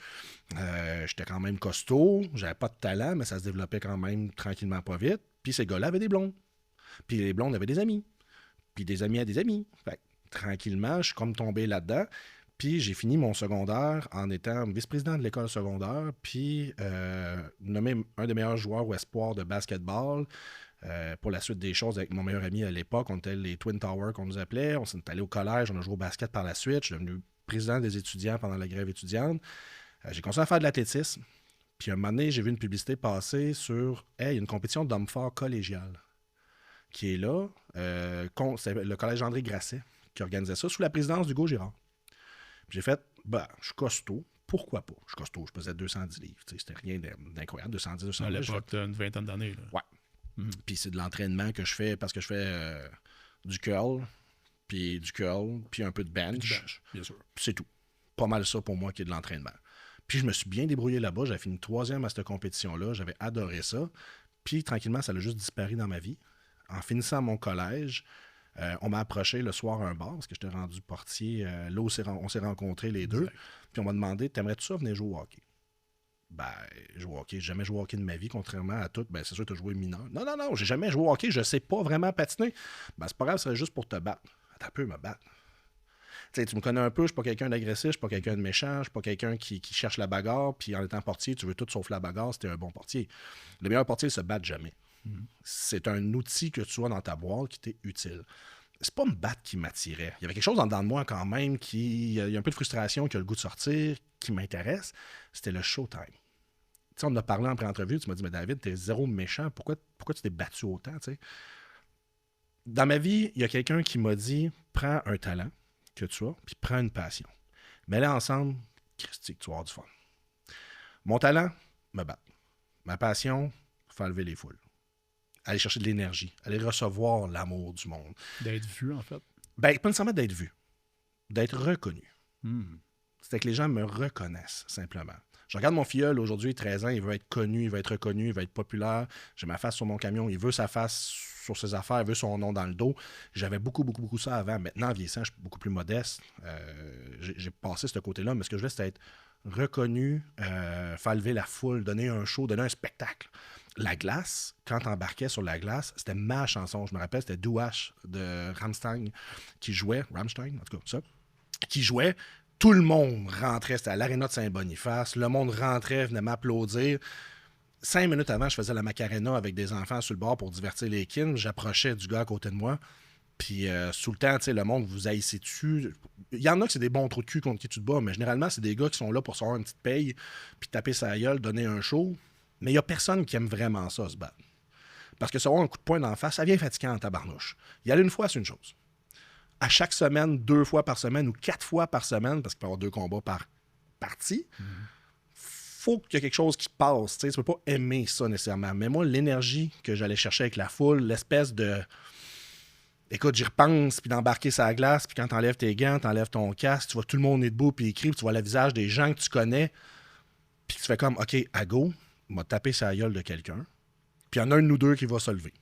J'étais quand même costaud, j'avais pas de talent, mais ça se développait quand même tranquillement pas vite. Puis ces gars-là avaient des blondes. Puis les blondes avaient des amis. Puis des amis à des amis. Fait que, tranquillement, je suis comme tombé là-dedans. Puis j'ai fini mon secondaire en étant vice-président de l'école secondaire, puis nommé un des meilleurs joueurs au espoir de basketball. Pour la suite des choses, avec mon meilleur ami à l'époque, on était les Twin Towers qu'on nous appelait. On s'est allé au collège, on a joué au basket par la suite. Je suis devenu président des étudiants pendant la grève étudiante. J'ai continué à faire de l'athlétisme. Puis un moment donné, j'ai vu une publicité passer sur « Hey, il y a une compétition d'hommes forts collégial qui est là. » C'est le collège André Grasset qui organisait ça sous la présidence d'Hugo Girard. Puis j'ai fait « je suis costaud. Pourquoi pas? Je suis costaud, je pesais 210 livres. C'était rien d'incroyable, 210, 200 livres. À l'époque, tu as une vingtaine d'années. Là. Ouais. Puis c'est de l'entraînement que je fais parce que je fais du curl, puis un peu de bench. Bien sûr. Puis c'est tout. Pas mal ça pour moi qui est de l'entraînement. Puis je me suis bien débrouillé là-bas. J'avais fini 3e à cette compétition-là. J'avais adoré ça. Puis tranquillement, ça a juste disparu dans ma vie. En finissant mon collège, on m'a approché le soir à un bar parce que j'étais rendu portier. Là où on s'est rencontrés les deux. Puis on m'a demandé, t'aimerais-tu ça venir jouer au hockey? Jouer au hockey, j'ai jamais joué au hockey de ma vie, contrairement à tout. C'est sûr que tu as joué mineur. Non, j'ai jamais joué au hockey, je sais pas vraiment patiner. C'est pas grave, ce serait juste pour te battre. Attends un peu, me battre. Tu me connais un peu, je suis pas quelqu'un d'agressif, je suis pas quelqu'un de méchant, je suis pas quelqu'un qui cherche la bagarre, puis en étant portier, tu veux tout sauf la bagarre, c'était un bon portier. Le meilleur portier se bat jamais. C'est un outil que tu as dans ta boîte qui t'est utile. C'est pas me battre qui m'attirait. Il y avait quelque chose en dedans de moi quand même il y a un peu de frustration, qui a le goût de sortir, qui m'intéresse. C'était le showtime. Tu sais, on en a parlé en pré-entrevue, tu m'as dit, mais David, t'es zéro méchant, pourquoi tu t'es battu autant, tu sais? Dans ma vie, il y a quelqu'un qui m'a dit, prends un talent que tu as, puis prends une passion. Mets-les ensemble, Christy, tu vas avoir du fun. Mon talent, me battre. Ma passion, faire lever les foules. Aller chercher de l'énergie, aller recevoir l'amour du monde. D'être vu, en fait. Pas nécessairement d'être vu, d'être reconnu. C'est que les gens me reconnaissent, simplement. Je regarde mon filleul aujourd'hui, 13 ans, il veut être connu, il veut être reconnu, il veut être populaire. J'ai ma face sur mon camion, il veut sa face sur ses affaires, il veut son nom dans le dos. J'avais beaucoup ça avant. Maintenant, en vieillissant, je suis beaucoup plus modeste. J'ai passé ce côté-là, mais ce que je voulais, c'était être reconnu, faire lever la foule, donner un show, donner un spectacle. La glace, quand t'embarquais sur la glace, c'était ma chanson. Je me rappelle, c'était Douache de Rammstein qui jouait. Rammstein, en tout cas, ça. Qui jouait. Tout le monde rentrait. C'était à l'aréna de Saint-Boniface. Le monde rentrait, venait m'applaudir. 5 minutes avant, je faisais la Macarena avec des enfants sur le bord pour divertir les kids. J'approchais du gars à côté de moi. Puis sous le temps, tu sais, le monde vous haïssait dessus. Il y en a que c'est des bons trous de cul contre qui tu te bats, mais généralement, c'est des gars qui sont là pour se avoir une petite paye, puis taper sa gueule, donner un show. Mais il n'y a personne qui aime vraiment ça, se battre. Parce que se avoir un coup de poing d'en face, ça vient fatigant en tabarnouche. Y aller une fois, c'est une chose. À chaque semaine, 2 fois par semaine ou 4 fois par semaine, parce qu'il peut y avoir 2 combats par partie, faut qu'il y ait quelque chose qui passe. Tu ne peux pas aimer ça nécessairement. Mais moi, l'énergie que j'allais chercher avec la foule, l'espèce de... Écoute, j'y repense, puis d'embarquer sur la glace, puis quand t'enlèves tes gants, t'enlèves ton casque, tu vois tout le monde est debout, puis écrit, puis tu vois le visage des gens que tu connais, puis tu fais comme, OK, à go, m'a tapé sa gueule de quelqu'un, puis il y en a un de nous deux qui va se lever.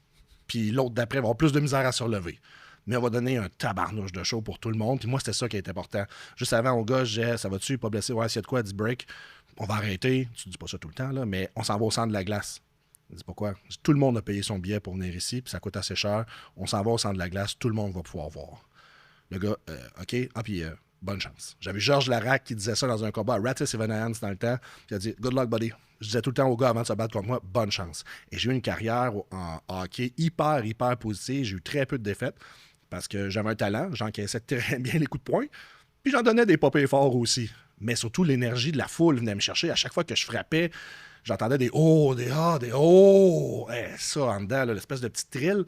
Puis l'autre d'après va avoir plus de misère à se relever. Mais on va donner un tabarnouche de show pour tout le monde. Puis moi, c'était ça qui était important. Juste avant, au gars, je disais, ça va-tu, pas blessé? Ouais, s'il y a de quoi, dis break. On va arrêter. Tu dis pas ça tout le temps, là, mais on s'en va au centre de la glace. Je dis pourquoi? Tout le monde a payé son billet pour venir ici, puis ça coûte assez cher. On s'en va au centre de la glace, tout le monde va pouvoir voir. Le gars, OK, puis bonne chance. J'avais Georges Larac qui disait ça dans un combat à Rattis Evans dans le temps. Puis il a dit, good luck, buddy. Je disais tout le temps aux gars avant de se battre contre moi, bonne chance. Et j'ai eu une carrière en hockey hyper, hyper positive. J'ai eu très peu de défaites parce que j'avais un talent, j'encaissais très bien les coups de poing, puis j'en donnais des popés forts aussi. Mais surtout, l'énergie de la foule venait me chercher. À chaque fois que je frappais, j'entendais des « oh », des « ah », des « oh ». Ça, en dedans, là, l'espèce de petit thrill.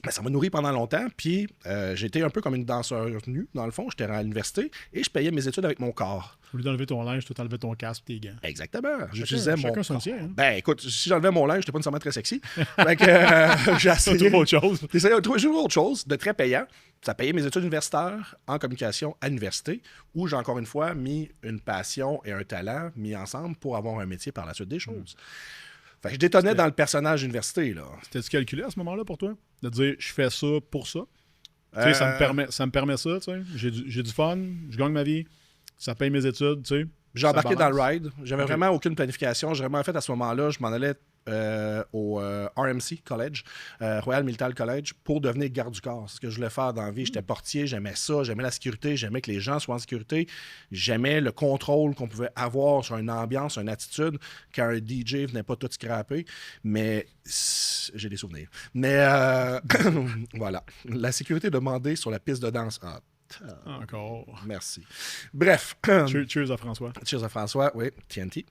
Ben, ça m'a nourri pendant longtemps, puis j'étais un peu comme une danseur nue, dans le fond. J'étais à l'université et je payais mes études avec mon corps. Au lieu d'enlever ton linge, tu enlever ton casque et tes gants. Exactement. J'utilisais mon son tien, hein? Ben, écoute, si j'enlevais mon linge, j'étais pas nécessairement très sexy. Fait que j'ai essayé... Trouve autre chose. J'essayais de trouver autre chose, de très payant. Ça payait mes études universitaires en communication à l'université, où j'ai encore une fois mis une passion et un talent mis ensemble pour avoir un métier par la suite des choses. Fait que je détonnais dans le personnage d'université, là. C'était-tu calculé à ce moment-là pour toi? De dire, je fais ça pour ça? Tu sais, ça me permet ça, tu sais. J'ai du fun, je gagne ma vie, ça paye mes études, tu sais. J'ai embarqué dans le ride. J'avais vraiment aucune planification. J'ai vraiment fait à ce moment-là, je m'en allais au RMC College, Royal Military College, pour devenir garde du corps. C'est ce que je voulais faire dans la vie. J'étais portier, j'aimais ça, j'aimais la sécurité, j'aimais que les gens soient en sécurité, j'aimais le contrôle qu'on pouvait avoir sur une ambiance, une attitude, quand un DJ venait pas tout scraper. Mais j'ai des souvenirs. Mais voilà. La sécurité demandée sur la piste de danse. Encore. Merci. Bref. Cheers à François. Cheers à François, oui, TNT.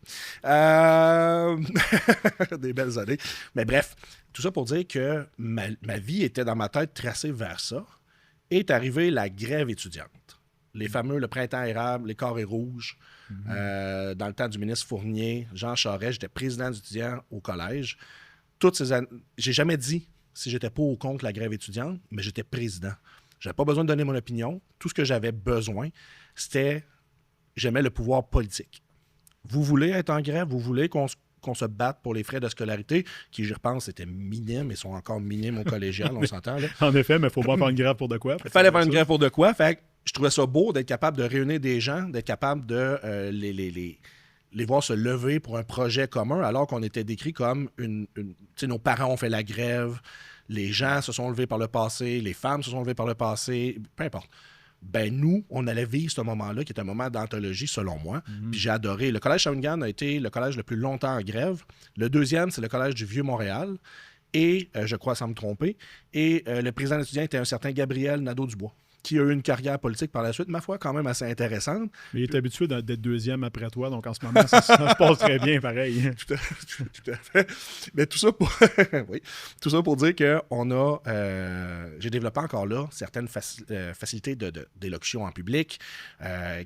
Des belles années. Mais bref, tout ça pour dire que ma vie était dans ma tête tracée vers ça. Est arrivée la grève étudiante. Les fameux, le printemps érable, les carrés rouges. Dans le temps du ministre Fournier, Jean Charest, j'étais président d'étudiants au collège. Toutes ces années, j'ai jamais dit si j'étais pour ou contre la grève étudiante, mais j'étais président. J'avais pas besoin de donner mon opinion. Tout ce que j'avais besoin, c'était... J'aimais le pouvoir politique. Vous voulez être en grève? Vous voulez qu'on se batte pour les frais de scolarité, qui, je repense, étaient minimes et sont encore minimes au collégial, on s'entend, là. En effet, mais il faut pas faire une grève pour de quoi? Il fallait faire une grève pour de quoi? Fait que je trouvais ça beau d'être capable de réunir des gens, d'être capable de les voir se lever pour un projet commun, alors qu'on était décrit comme tu sais, nos parents ont fait la grève, les gens se sont levés par le passé, les femmes se sont levées par le passé, peu importe. Ben nous, on allait vivre ce moment-là, qui est un moment d'anthologie, selon moi. Puis j'ai adoré. Le collège Shawinigan a été le collège le plus longtemps en grève. Le deuxième, c'est le collège du Vieux-Montréal. Et, je crois sans me tromper, et le président d'étudiant était un certain Gabriel Nadeau-Dubois, qui a eu une carrière politique par la suite, ma foi, quand même assez intéressante. Mais il est habitué d'être deuxième après toi, donc en ce moment, ça se passe très bien, pareil. Tout à fait. Mais tout ça pour, oui, tout ça pour dire que j'ai développé encore là certaines facilités d'élocution en public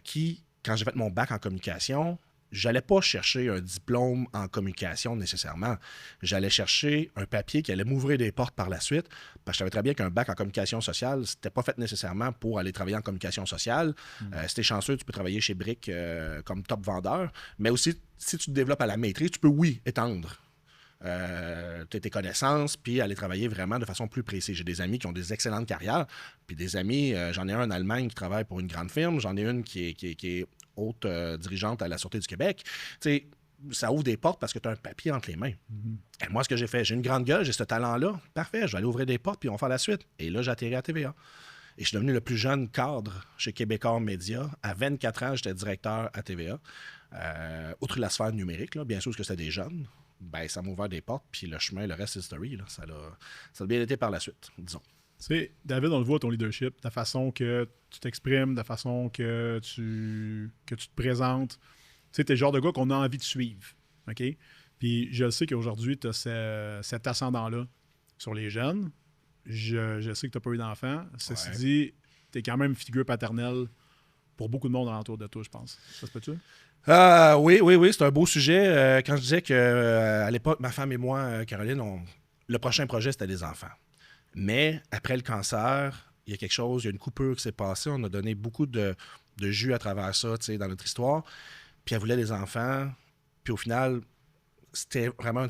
qui, quand j'ai fait mon bac en communication, j'allais pas chercher un diplôme en communication nécessairement. J'allais chercher un papier qui allait m'ouvrir des portes par la suite, parce que je savais très bien qu'un bac en communication sociale, c'était pas fait nécessairement pour aller travailler en communication sociale. Si t'es chanceux, tu peux travailler chez Brick comme top vendeur, mais aussi, si tu te développes à la maîtrise, tu peux, oui, étendre tes connaissances, puis aller travailler vraiment de façon plus précise. J'ai des amis qui ont des excellentes carrières, puis des amis, j'en ai un en Allemagne qui travaille pour une grande firme, j'en ai une qui est haute dirigeante à la Sûreté du Québec. Tu sais, ça ouvre des portes parce que tu as un papier entre les mains. Et moi, ce que j'ai fait, j'ai une grande gueule, j'ai ce talent-là, parfait, je vais aller ouvrir des portes, puis on va faire la suite. Et là, j'ai atterri à TVA. Et je suis devenu le plus jeune cadre chez Québécois Média. À 24 ans, j'étais directeur à TVA. Outre la sphère numérique, là, bien sûr, parce que c'était des jeunes, ben, ça m'a ouvert des portes, puis le chemin, le reste, c'est history. Là, ça a bien été par la suite, disons. Tu sais, David, on le voit, ton leadership, la façon que tu t'exprimes, la façon que tu te présentes. Tu sais, t'es le genre de gars qu'on a envie de suivre. OK? Puis je sais qu'aujourd'hui, tu as cet ascendant-là sur les jeunes. Je sais que tu n'as pas eu d'enfant. Ceci dit, tu es quand même figure paternelle pour beaucoup de monde alentour de toi, je pense. Ça se peut-tu? Oui, c'est un beau sujet. Quand je disais qu'à l'époque, ma femme et moi, Caroline, le prochain projet, c'était des enfants. Mais après le cancer, il y a quelque chose, il y a une coupure qui s'est passée. On a donné beaucoup de jus à travers ça, tu sais, dans notre histoire. Puis elle voulait des enfants. Puis au final, c'était vraiment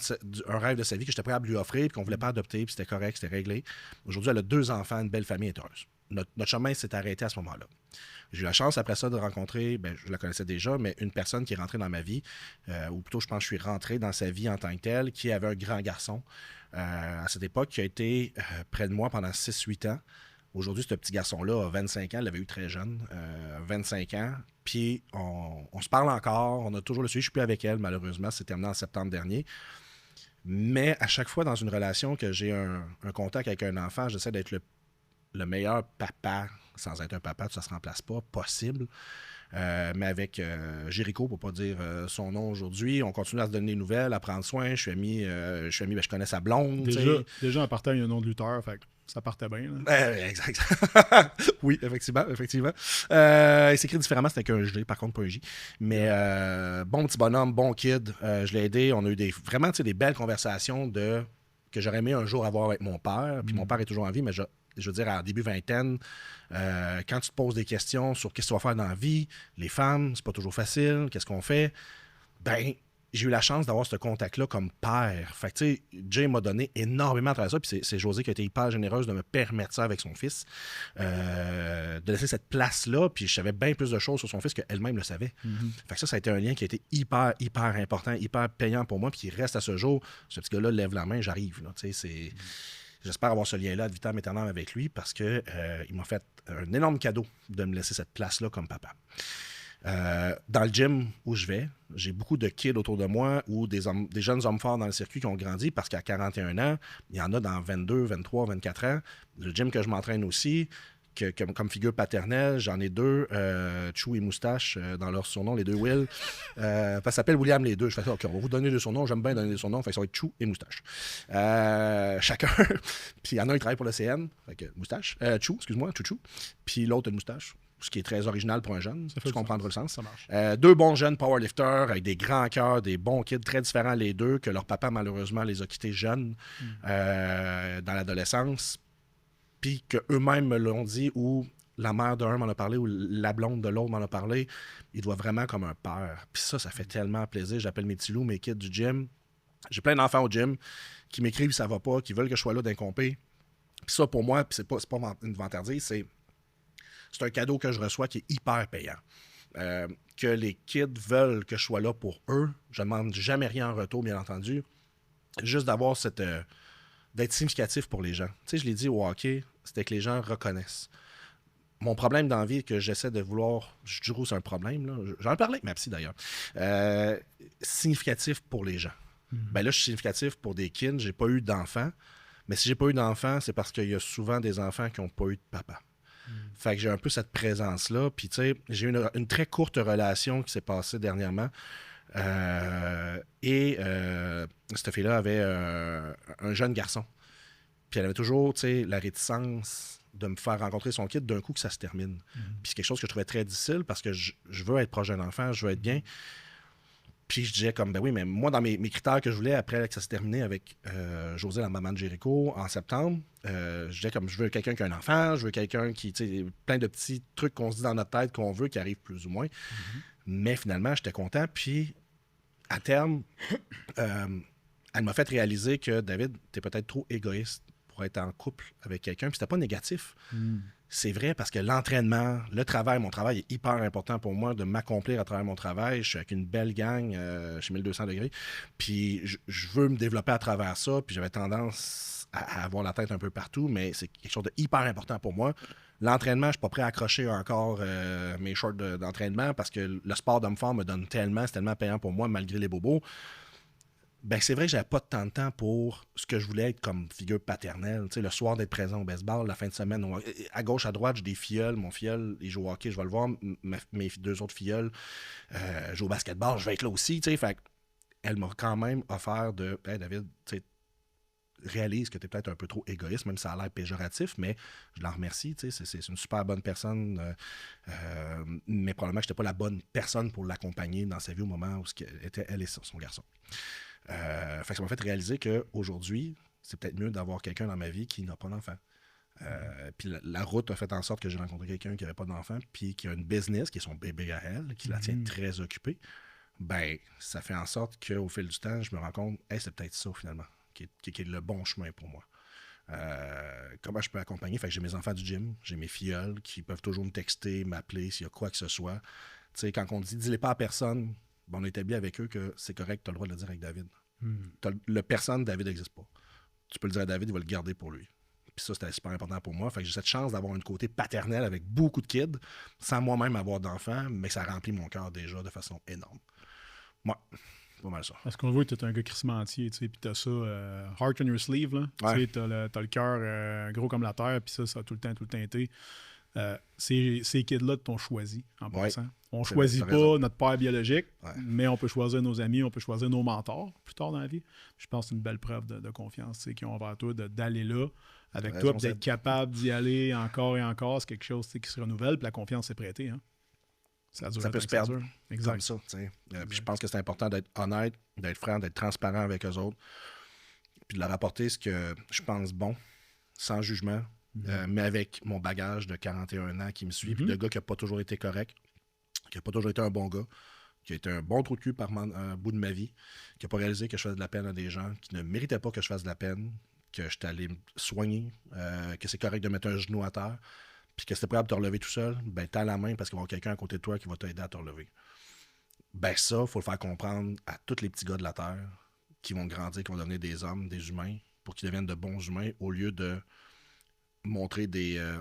un rêve de sa vie que j'étais prêt à lui offrir, puis qu'on ne voulait pas adopter, puis c'était correct, c'était réglé. Aujourd'hui, elle a 2 enfants, une belle famille, elle est heureuse. Notre chemin s'est arrêté à ce moment-là. J'ai eu la chance après ça de rencontrer, je la connaissais déjà, mais une personne qui est rentrée dans ma vie, ou plutôt je pense que je suis rentré dans sa vie en tant que tel, qui avait un grand garçon à cette époque, qui a été près de moi pendant 6-8 ans. Aujourd'hui, ce petit garçon-là a 25 ans, il l'avait eu très jeune, 25 ans, puis on se parle encore, on a toujours le suivi, je ne suis plus avec elle malheureusement, c'est terminé en septembre dernier. Mais à chaque fois dans une relation que j'ai un contact avec un enfant, j'essaie d'être le meilleur papa, sans être un papa, ça ne se remplace pas, possible. Mais avec Jéricho, pour ne pas dire son nom aujourd'hui, on continue à se donner des nouvelles, à prendre soin. Je suis ami, je connais sa blonde. Déjà en partant, il y a un nom de lutteur, fait ça partait bien. Exact. Oui, effectivement. Il s'écrit différemment, c'était qu'un G, par contre, pas un J. Mais bon petit bonhomme, bon kid. Je l'ai aidé. On a eu vraiment des belles conversations que j'aurais aimé un jour avoir avec mon père. Puis mon père est toujours en vie, mais je veux dire, à début vingtaine, quand tu te poses des questions sur qu'est-ce que tu vas faire dans la vie, les femmes, c'est pas toujours facile, qu'est-ce qu'on fait, j'ai eu la chance d'avoir ce contact-là comme père. Fait que, tu sais, Jay m'a donné énormément à travers ça, puis c'est Josée qui a été hyper généreuse de me permettre ça avec son fils, de laisser cette place-là, puis je savais bien plus de choses sur son fils qu'elle-même le savait. Fait que ça a été un lien qui a été hyper, hyper important, hyper payant pour moi, puis qui reste à ce jour. Ce petit gars-là lève la main, j'arrive, là, tu sais, c'est... J'espère avoir ce lien-là de vitam aeternam avec lui parce qu'il m'a fait un énorme cadeau de me laisser cette place-là comme papa. Dans le gym où je vais, j'ai beaucoup de kids autour de moi ou des jeunes hommes forts dans le circuit qui ont grandi parce qu'à 41 ans, il y en a dans 22, 23, 24 ans. Le gym que je m'entraîne aussi, comme figure paternelle, j'en ai 2, Chou et Moustache, dans leur surnom, les 2 Will. Ça s'appelle William les 2. Je fais ça, OK, on va vous donner des surnoms. J'aime bien donner des surnoms. Fait que ça va être Chou et Moustache. Chacun. Puis il y en a un qui travaille pour le CN. Fait que Moustache. Chou, excuse-moi, Chouchou. Puis l'autre, une moustache. Ce qui est très original pour un jeune. Tu comprendras le sens. Ça marche. 2 bons jeunes powerlifters avec des grands cœurs, des bons kids très différents les deux, que leur papa, malheureusement, les a quittés jeunes dans l'adolescence. Puis qu'eux-mêmes me l'ont dit, ou la mère d'un m'en a parlé, ou la blonde de l'autre m'en a parlé, il doit vraiment comme un père. Puis ça fait tellement plaisir. J'appelle mes petits loups, mes kids du gym. J'ai plein d'enfants au gym qui m'écrivent ça va pas, qui veulent que je sois là d'un compé. Puis ça, pour moi, puis c'est pas une vantardise, c'est un cadeau que je reçois qui est hyper payant. Que les kids veulent que je sois là pour eux. Je ne demande jamais rien en retour, bien entendu. Juste d'avoir d'être significatif pour les gens. Tu sais, je l'ai dit au hockey, c'était que les gens reconnaissent. Mon problème dans la vie est que j'essaie de vouloir... Je dis que c'est un problème, là. J'en ai parlé avec ma psy, d'ailleurs. Significatif pour les gens. Là, je suis significatif pour des kids. J'ai pas eu d'enfants. Mais si j'ai pas eu d'enfants, c'est parce qu'il y a souvent des enfants qui n'ont pas eu de papa. Fait que j'ai un peu cette présence-là. Puis, tu sais, j'ai eu une très courte relation qui s'est passée dernièrement. Cette fille-là avait un jeune garçon. Puis elle avait toujours, tu sais, la réticence de me faire rencontrer son kid d'un coup que ça se termine. Puis c'est quelque chose que je trouvais très difficile parce que je veux être proche d'un enfant, je veux être bien. Puis je disais comme, ben oui, mais moi, dans mes critères que je voulais, après que ça se terminait avec Josée, la maman de Jéricho, en septembre, je disais comme, je veux quelqu'un qui a un enfant, je veux quelqu'un qui, tu sais, plein de petits trucs qu'on se dit dans notre tête qu'on veut, qui arrivent plus ou moins. Mais finalement, j'étais content. Puis, à terme, elle m'a fait réaliser que, David, t'es peut-être trop égoïste pour être en couple avec quelqu'un. Puis c'était pas négatif. C'est vrai parce que l'entraînement, le travail, mon travail est hyper important pour moi de m'accomplir à travers mon travail. Je suis avec une belle gang chez 1200 degrés. Puis je veux me développer à travers ça. Puis j'avais tendance à avoir la tête un peu partout, mais c'est quelque chose de hyper important pour moi. L'entraînement, je ne suis pas prêt à accrocher encore mes shorts d'entraînement parce que le sport d'homme fort me donne tellement, c'est tellement payant pour moi malgré les bobos. Ben, c'est vrai que j'avais pas tant de temps pour ce que je voulais être comme figure paternelle. Tu sais, le soir d'être présent au baseball, la fin de semaine, à gauche, à droite, j'ai des filleuls. Mon filleul, il joue au hockey, je vais le voir. Mes 2 autres filleuls jouent au basketball, je vais être là aussi. Tu sais, fait elle m'a quand même offert de hey, David, tu sais, réalise que tu es peut-être un peu trop égoïste, même si ça a l'air péjoratif, mais je l'en remercie. Tu sais, c'est une super bonne personne, mais probablement que je n'étais pas la bonne personne pour l'accompagner dans sa vie au moment où était elle et son garçon. Fait que ça m'a fait réaliser qu'aujourd'hui, c'est peut-être mieux d'avoir quelqu'un dans ma vie qui n'a pas d'enfant. Puis la route a fait en sorte que j'ai rencontré quelqu'un qui n'avait pas d'enfant, puis qui a une business, qui est son bébé à elle, qui la tient très occupée. ben, ça fait en sorte qu'au fil du temps, je me rends compte, hey, c'est peut-être ça finalement, qui est le bon chemin pour moi. Comment je peux accompagner? Fait que j'ai mes enfants du gym, j'ai mes filleuls qui peuvent toujours me texter, m'appeler s'il y a quoi que ce soit. Tu sais, quand on dit dis-les pas à personne, ben, on établit avec eux que c'est correct, tu as le droit de le dire avec David. Le personne, David n'existe pas. Tu peux le dire à David, il va le garder pour lui. Puis ça, c'était super important pour moi. Fait que j'ai cette chance d'avoir un côté paternel avec beaucoup de kids, sans moi-même avoir d'enfants, mais ça remplit mon cœur déjà de façon énorme. Moi, pas mal ça. Parce qu'on voit que t'es un gars crismentier, tu sais, puis t'as ça, heart on your sleeve, là. Ouais. Tu sais, t'as le cœur gros comme la terre, puis ça a tout le temps été. Ces kids-là t'ont choisi, en passant. On choisit pas notre père biologique, mais on peut choisir nos amis, on peut choisir nos mentors plus tard dans la vie. Je pense que c'est une belle preuve de confiance qu'ils ont envers toi, d'aller là avec toi, d'être capable d'y aller encore et encore. C'est quelque chose qui se renouvelle, puis la confiance s'est prêtée. Hein. Ça peut se perdre exact. comme ça. Puis je pense que c'est important d'être honnête, d'être franc, d'être transparent avec eux autres, puis de leur apporter ce que je pense bon, sans jugement, mais avec mon bagage de 41 ans qui me suit, puis de gars qui n'a pas toujours été correct, qui n'a pas toujours été un bon gars, qui a été un bon trou de cul par un bout de ma vie, qui n'a pas réalisé que je faisais de la peine à des gens, qui ne méritaient pas que je fasse de la peine, que j'étais allé me soigner, que c'est correct de mettre un genou à terre, puis que si t'es prêt à te relever tout seul, ben t'as la main parce qu'il va y avoir quelqu'un à côté de toi qui va t'aider à te relever. Ben ça, il faut le faire comprendre à tous les petits gars de la Terre qui vont grandir, qui vont devenir des hommes, des humains, pour qu'ils deviennent de bons humains, au lieu de montrer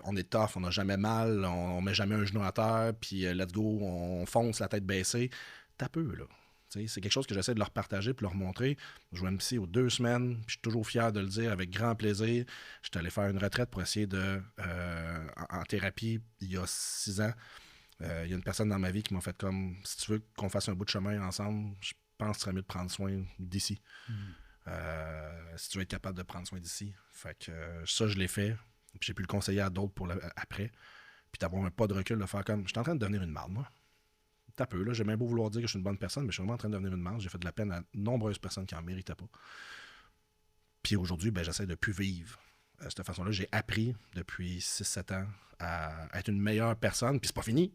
on est tough, on n'a jamais mal, on met jamais un genou à terre, puis let's go, on fonce la tête baissée. T'as peu, là. T'sais, c'est quelque chose que j'essaie de leur partager puis leur montrer. Je vais me psy aux 2 semaines, puis je suis toujours fier de le dire avec grand plaisir. J'étais allé faire une retraite pour essayer en thérapie il y a 6 ans. Il y a une personne dans ma vie qui m'a fait comme si tu veux qu'on fasse un bout de chemin ensemble, je pense que ce serait mieux de prendre soin d'ici. Si tu veux être capable de prendre soin d'ici. Fait que ça, je l'ai fait. Puis j'ai pu le conseiller à d'autres pour après. Puis d'avoir un pas de recul, de faire comme je suis en train de devenir une marde, moi. T'as peu, là. J'ai bien beau vouloir dire que je suis une bonne personne, mais je suis vraiment en train de devenir une marde. J'ai fait de la peine à nombreuses personnes qui en méritaient pas. Puis aujourd'hui, ben, j'essaie de plus vivre de cette façon-là. J'ai appris depuis 6-7 ans à être une meilleure personne. Puis c'est pas fini.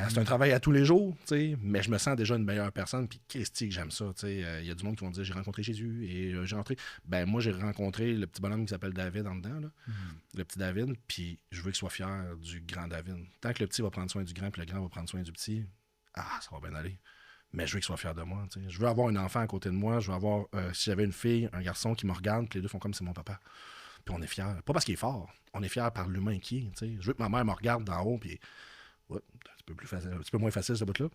C'est un travail à tous les jours, mais je me sens déjà une meilleure personne. Puis qu'est-ce que j'aime ça. Il y a du monde qui vont dire j'ai rencontré Jésus et j'ai rentré. Ben moi, j'ai rencontré le petit bonhomme qui s'appelle David en dedans, là. Le petit David. Puis je veux qu'il soit fier du grand David. Tant que le petit va prendre soin du grand, puis le grand va prendre soin du petit, ça va bien aller. Mais je veux qu'il soit fier de moi. Je veux avoir un enfant à côté de moi. Je veux avoir, si j'avais une fille, un garçon qui me regarde, puis les deux font comme c'est mon papa. Puis on est fiers. Pas parce qu'il est fort. On est fiers par l'humain qui est. Je veux que ma mère me regarde d'en haut, puis ouais, un petit peu moins facile ce bout-là.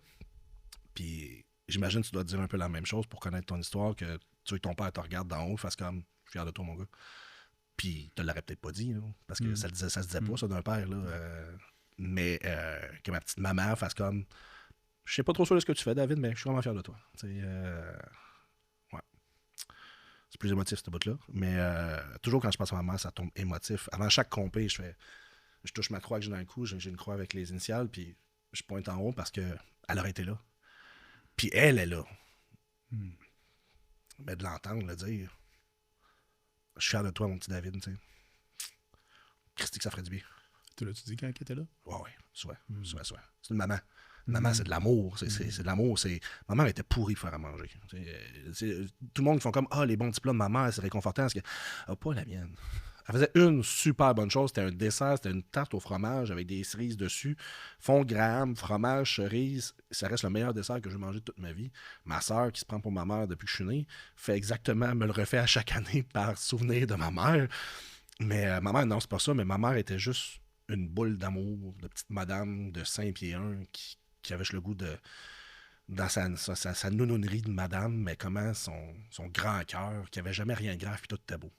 Puis j'imagine que tu dois te dire un peu la même chose pour connaître ton histoire, que tu veux que ton père te regarde d'en haut, fasse comme je suis fier de toi, mon gars. Puis tu l'aurais peut-être pas dit, là, parce que ça se disait pas, ça, d'un père. Là, mais que ma petite maman fasse comme je sais pas trop sûr de ce que tu fais, David, mais je suis vraiment fier de toi. Ouais. C'est plus émotif, ce bout-là. Mais toujours quand je pense à ma mère, ça tombe émotif. Avant chaque compé, je touche ma croix que j'ai dans le cou, j'ai une croix avec les initiales, puis je pointe en haut parce qu'elle aurait été là. Puis elle est là. Mais de l'entendre, le dire, je suis fier de toi, mon petit David, tu sais. Christy, que ça ferait du bien. Tu l'as-tu dit quand elle était là? Ouais, souvent. C'est une maman. Maman, c'est de l'amour. C'est de l'amour. Ma mère était pourrie de faire à manger. Tout le monde qui font comme les bons petits plats de ma mère, c'est réconfortant. Pas la mienne. Elle faisait une super bonne chose. C'était un dessert, c'était une tarte au fromage avec des cerises dessus. Fond Graham, fromage, cerise. Ça reste le meilleur dessert que j'ai mangé de toute ma vie. Ma soeur, qui se prend pour ma mère depuis que je suis né, me le refait à chaque année par souvenir de ma mère. Mais ma mère, non, c'est pas ça. Mais ma mère était juste une boule d'amour, de petite madame de 5 pieds 1 qui avait le goût de... dans sa nounounerie de madame, mais comment son grand cœur, qui avait jamais rien de grave, puis tout était beau.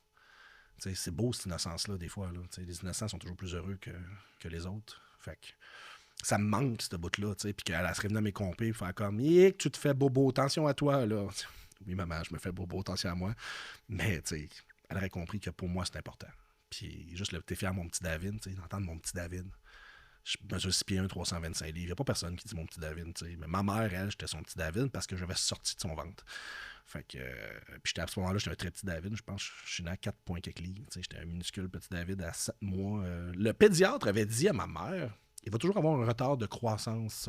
T'sais, c'est beau cette innocence-là, des fois. Là. Les innocents sont toujours plus heureux que les autres. Fait que ça me manque, cette bout-là. Puis qu'elle se revenait à mes compés et faire comme tu te fais bobo, attention à toi. Là. Oui, maman, je me fais bobo, attention à moi. Mais elle aurait compris que pour moi, c'est important. Puis juste t'es fier, mon petit David, d'entendre mon petit David. Je mesure 6 pieds 1, 325 livres. Il n'y a pas personne qui dit mon petit David. Mais ma mère, elle, j'étais son petit David parce que j'avais sorti de son ventre. Fait que, puis à ce moment-là, j'étais un très petit David. Je pense que je suis né à 4 points quelques livres. J'étais un minuscule petit David à 7 mois. Le pédiatre avait dit à ma mère il va toujours avoir un retard de croissance.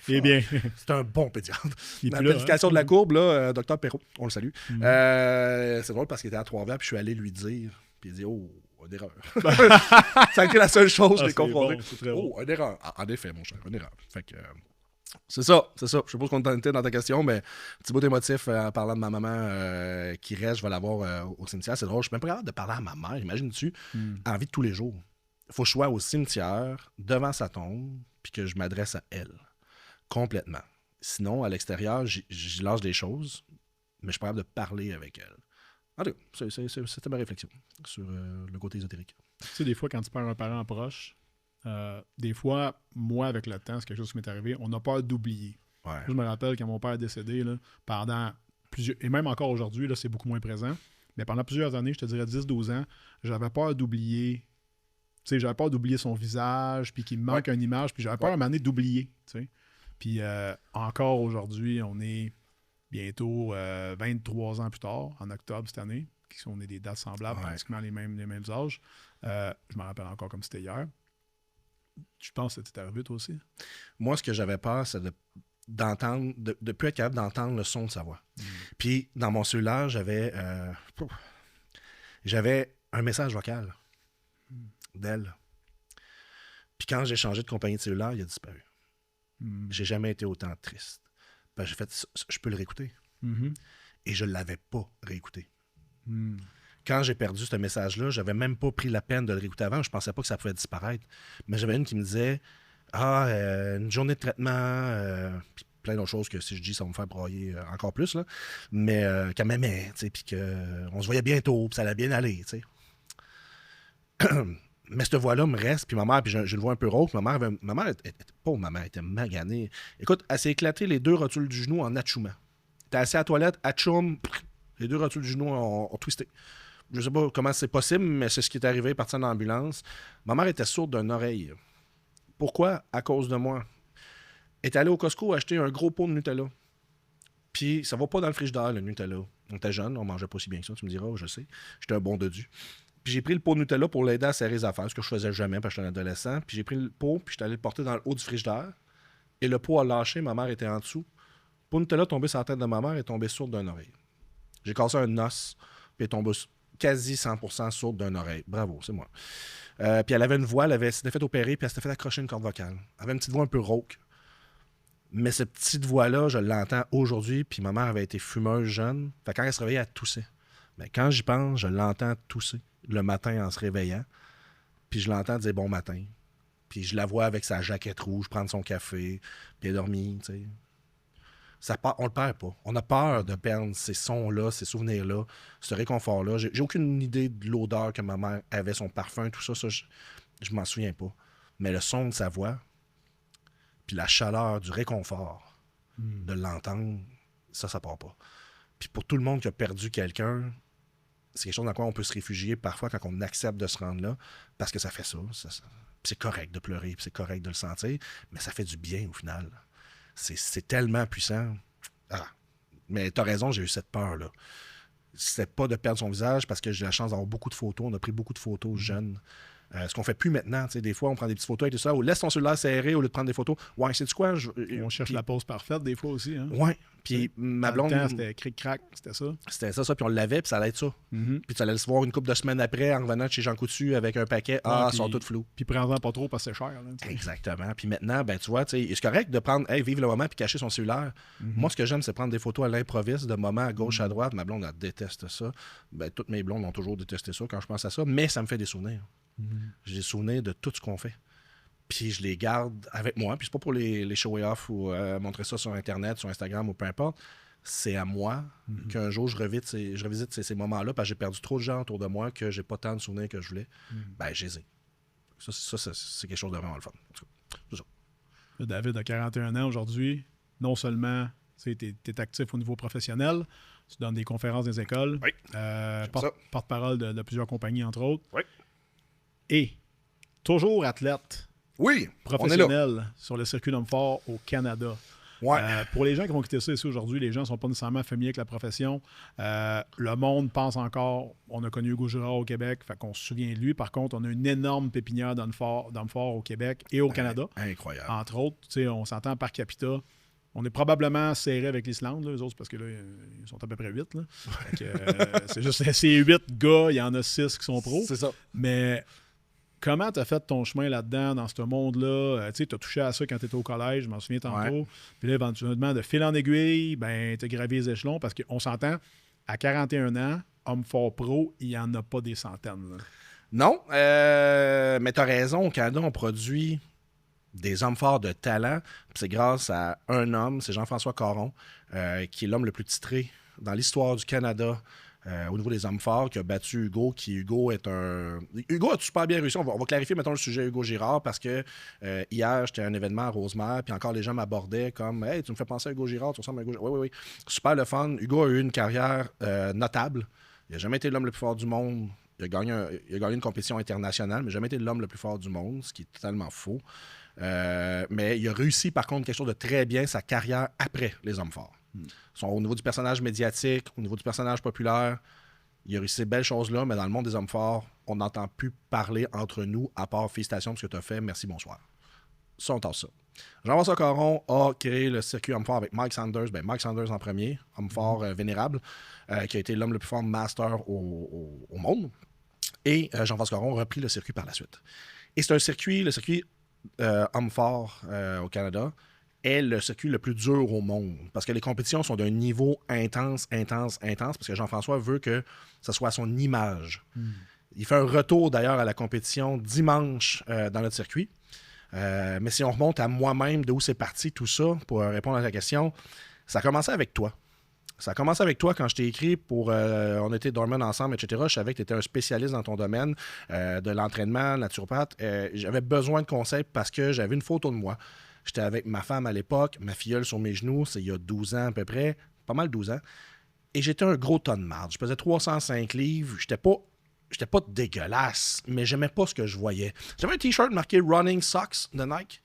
Eh bien, C'est un bon pédiatre. il est La plus là, planification hein? de la courbe, là, Dr Perrault, on le salue. Mhm. C'est drôle parce qu'il était à Trois-Rivières, puis je suis allé lui dire, puis il dit « Oh, une erreur. » Ça a été la seule chose que Ah, j'ai c'est confondée. bon, c'est très bon. Oh, une erreur. Ah, en effet, mon cher, une erreur. Fait que... c'est ça. Je suppose qu'on était dans ta question, mais petit bout émotif en parlant de ma maman qui reste, je vais la voir au cimetière. C'est drôle, je suis même pas capable de parler à ma mère, imagine-tu, en vie de tous les jours. Il faut que je sois au cimetière, devant sa tombe, puis que je m'adresse à elle, complètement. Sinon, à l'extérieur, j'y lâche des choses, mais je suis pas capable de parler avec elle. En tout cas, c'était ma réflexion sur le côté ésotérique. Tu sais, des fois, quand tu perds un parent proche, des fois, moi, avec le temps, c'est quelque chose qui m'est arrivé, on a peur d'oublier. Ouais. Je me rappelle quand mon père est décédé, là, pendant plusieurs... Et même encore aujourd'hui, là, c'est beaucoup moins présent. Mais pendant plusieurs années, je te dirais 10-12 ans, j'avais peur d'oublier. Tu sais, j'avais peur d'oublier son visage, puis qu'il me manque une image, puis j'avais peur à un moment donné d'oublier. Tu sais. Puis encore aujourd'hui, on est bientôt 23 ans plus tard, en octobre cette année, qui sont des dates semblables, pratiquement les mêmes âges. Je me rappelle encore comme c'était hier. Je pense que c'était arrivé toi aussi. Moi, ce que j'avais peur, c'est d'entendre, de plus être capable d'entendre le son de sa voix. Puis, dans mon cellulaire, j'avais un message vocal d'elle. Puis quand j'ai changé de compagnie de cellulaire, il a disparu. J'ai jamais été autant triste. Ben, j'ai fait, je peux le réécouter. Et je ne l'avais pas réécouté. Quand j'ai perdu ce message-là, j'avais même pas pris la peine de le réécouter avant. Je pensais pas que ça pouvait disparaître. Mais j'avais une qui me disait une journée de traitement, puis plein d'autres choses que si je dis, ça va me faire broyer encore plus. Là. Mais qu'elle m'aimait, puis qu'on se voyait bientôt, puis ça allait bien aller. T'sais. Mais cette voix-là me reste, puis ma mère, puis je le vois un peu rauque. Ma mère était maganée. Écoute, elle s'est éclatée les 2 rotules du genou en atchoumant. T'es assis à la toilette, atchoum, les 2 rotules du genou ont twisté. Je sais pas comment c'est possible, mais c'est ce qui est arrivé, partir en ambulance. Ma mère était sourde d'une oreille. Pourquoi? À cause de moi. Elle est allée au Costco acheter un gros pot de Nutella. Puis ça va pas dans le frigidaire, le Nutella. On était jeunes, on mangeait pas si bien que ça, tu me diras, je sais. J'étais un bon dodu. Puis j'ai pris le pot de Nutella pour l'aider à serrer les affaires, ce que je faisais jamais parce que j'étais un adolescent. Puis j'ai pris le pot, puis j'étais allé le porter dans le haut du frigidaire. Et le pot a lâché, ma mère était en dessous. Le pot de Nutella tombé sur la tête de ma mère et est tombé sourde d'une oreille. J'ai cassé un os, puis elle est tombée quasi 100% sourde d'une oreille. Bravo, c'est moi. Puis elle avait une voix, elle s'était fait opérer, puis elle s'était fait accrocher une corde vocale. Elle avait une petite voix un peu rauque. Mais cette petite voix-là, je l'entends aujourd'hui, puis ma mère avait été fumeuse jeune. Fait que quand elle se réveillait, elle toussait. Mais quand j'y pense, je l'entends tousser le matin en se réveillant. Puis je l'entends dire bon matin. Puis je la vois avec sa jaquette rouge prendre son café, puis elle dormit, tu sais. On le perd pas. On a peur de perdre ces sons-là, ces souvenirs-là, ce réconfort-là. J'ai aucune idée de l'odeur que ma mère avait, son parfum, tout ça, je m'en souviens pas. Mais le son de sa voix, puis la chaleur du réconfort de l'entendre, ça part pas. Puis pour tout le monde qui a perdu quelqu'un, c'est quelque chose dans quoi on peut se réfugier parfois quand on accepte de se rendre là, parce que ça fait ça. C'est correct de pleurer, puis c'est correct de le sentir, mais ça fait du bien au final. C'est tellement puissant. Mais t'as raison, j'ai eu cette peur-là. C'est pas de perdre son visage parce que j'ai la chance d'avoir beaucoup de photos. On a pris beaucoup de photos jeunes. Ce qu'on fait plus maintenant, tu sais, des fois, on prend des petites photos et tout ça, ou laisse ton cellulaire serré au lieu de prendre des photos. Ouais, sais-tu quoi? On cherche la pose parfaite des fois aussi. Hein? Ouais. Puis ma blonde. Dans le temps, c'était cric-crac, c'était ça. C'était ça, puis on l'avait, puis ça allait être ça. Puis tu allais le voir une couple de semaines après en revenant de chez Jean Coutu avec un paquet. Ils sont tous flous. Puis prends-en pas trop parce que c'est cher. Là, exactement. Puis maintenant, ben tu vois, c'est correct de prendre, vivre le moment puis cacher son cellulaire. Moi, ce que j'aime, c'est prendre des photos à l'improviste, de moments à gauche, à droite. Ma blonde, elle déteste ça. Ben, toutes mes blondes ont toujours détesté ça quand je pense à ça, mais ça me fait des souvenirs. J'ai des souvenirs de tout ce qu'on fait. Puis je les garde avec moi. Puis c'est pas pour les show off ou montrer ça sur Internet, sur Instagram ou peu importe. C'est à moi qu'un jour je revisite ces moments-là parce que j'ai perdu trop de gens autour de moi que j'ai pas tant de souvenirs que je voulais. Ben, je les ai. Ça, c'est quelque chose de vraiment le fun. C'est ça. David a 41 ans aujourd'hui. Non seulement tu es actif au niveau professionnel, tu donnes des conférences dans les écoles, oui. Porte-parole de plusieurs compagnies, entre autres. Oui. Et toujours athlète professionnel sur le circuit d'homme fort au Canada. Ouais. Pour les gens qui vont quitter ça ici aujourd'hui, les gens ne sont pas nécessairement familiers avec la profession. Le monde pense encore, on a connu Hugo Girard au Québec, fait qu'on se souvient de lui. Par contre, on a une énorme pépinière d'hommes forts au Québec et au Canada. Incroyable. Entre autres, on s'entend par capita. On est probablement serré avec l'Islande, là, eux autres, parce que là, ils sont à peu près 8. Là. C'est juste, c'est 8 gars, il y en a 6 qui sont pros. C'est ça. Mais comment tu as fait ton chemin là-dedans, dans ce monde-là? Tu as touché à ça quand tu étais au collège, je m'en souviens tantôt. Ouais. Puis là, éventuellement, de fil en aiguille, ben, tu as gravé les échelons parce qu'on s'entend, à 41 ans, homme fort pro, il n'y en a pas des centaines. Là. Non, mais tu as raison, au Canada, on produit des hommes forts de talent. C'est grâce à un homme, c'est Jean-François Caron, qui est l'homme le plus titré dans l'histoire du Canada au niveau des hommes forts, qui a battu Hugo, Hugo a super bien réussi. On va clarifier, mettons, le sujet Hugo Girard, parce que hier, j'étais à un événement à Rosemère, puis encore les gens m'abordaient comme « Hey, tu me fais penser à Hugo Girard, tu ressembles à Hugo Girard. » Oui. Super le fun. Hugo a eu une carrière notable. Il n'a jamais été l'homme le plus fort du monde. Il a gagné une compétition internationale, mais jamais été l'homme le plus fort du monde, ce qui est totalement faux. Mais il a réussi, par contre, quelque chose de très bien, sa carrière après les hommes forts. Au niveau du personnage médiatique, au niveau du personnage populaire, il a réussi ces belles choses-là, mais dans le monde des hommes forts, on n'entend plus parler entre nous, à part félicitations pour ce que tu as fait, merci, bonsoir. Ça, on tasse ça. Jean-François Caron a créé le circuit homme fort avec Mike Sanders. Mike Sanders en premier, homme fort vénérable, qui a été l'homme le plus fort master au monde. Et Jean-François Caron a repris le circuit par la suite. Et c'est le circuit homme fort au Canada est le circuit le plus dur au monde. Parce que les compétitions sont d'un niveau intense, parce que Jean-François veut que ce soit son image. Il fait un retour d'ailleurs à la compétition dimanche dans notre circuit. Mais si on remonte à moi-même, d'où c'est parti tout ça, pour répondre à ta question, ça a commencé avec toi. Ça a commencé avec toi quand je t'ai écrit pour... on était dormant ensemble, etc. Je savais que tu étais un spécialiste dans ton domaine de l'entraînement, naturopathe. J'avais besoin de conseils parce que j'avais une photo de moi. J'étais avec ma femme à l'époque, ma filleule sur mes genoux, c'est il y a 12 ans à peu près, pas mal 12 ans. Et j'étais un gros ton de marde. Je pesais 305 livres. J'étais pas dégueulasse, mais j'aimais pas ce que je voyais. J'avais un t-shirt marqué Running Socks de Nike.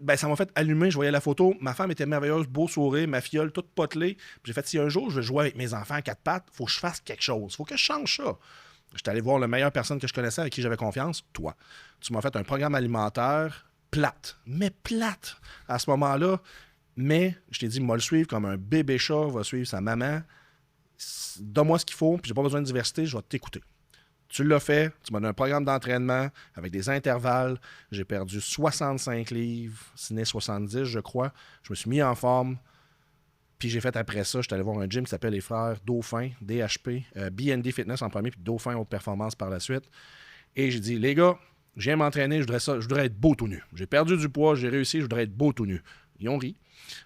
Ben, ça m'a fait allumer, je voyais la photo. Ma femme était merveilleuse, beau sourire, ma filleule toute potelée. Puis j'ai fait, si un jour je veux jouer avec mes enfants à quatre pattes, il faut que je fasse quelque chose. Il faut que je change ça. J'étais allé voir la meilleure personne que je connaissais, avec qui j'avais confiance, toi. Tu m'as fait un programme alimentaire plate, mais plate à ce moment-là. Mais je t'ai dit, moi le suivre comme un bébé chat va suivre sa maman. Donne-moi ce qu'il faut, puis j'ai pas besoin de diversité, je vais t'écouter. Tu l'as fait, tu m'as donné un programme d'entraînement avec des intervalles. J'ai perdu 65 livres, sinon 70, je crois. Je me suis mis en forme. Puis j'ai fait après ça, je suis allé voir un gym qui s'appelle les Frères Dauphin, DHP, BND Fitness en premier, puis Dauphin Haute Performance par la suite. Et j'ai dit, les gars, je viens m'entraîner, je voudrais être beau tout nu. J'ai perdu du poids, j'ai réussi, je voudrais être beau tout nu. Ils ont ri.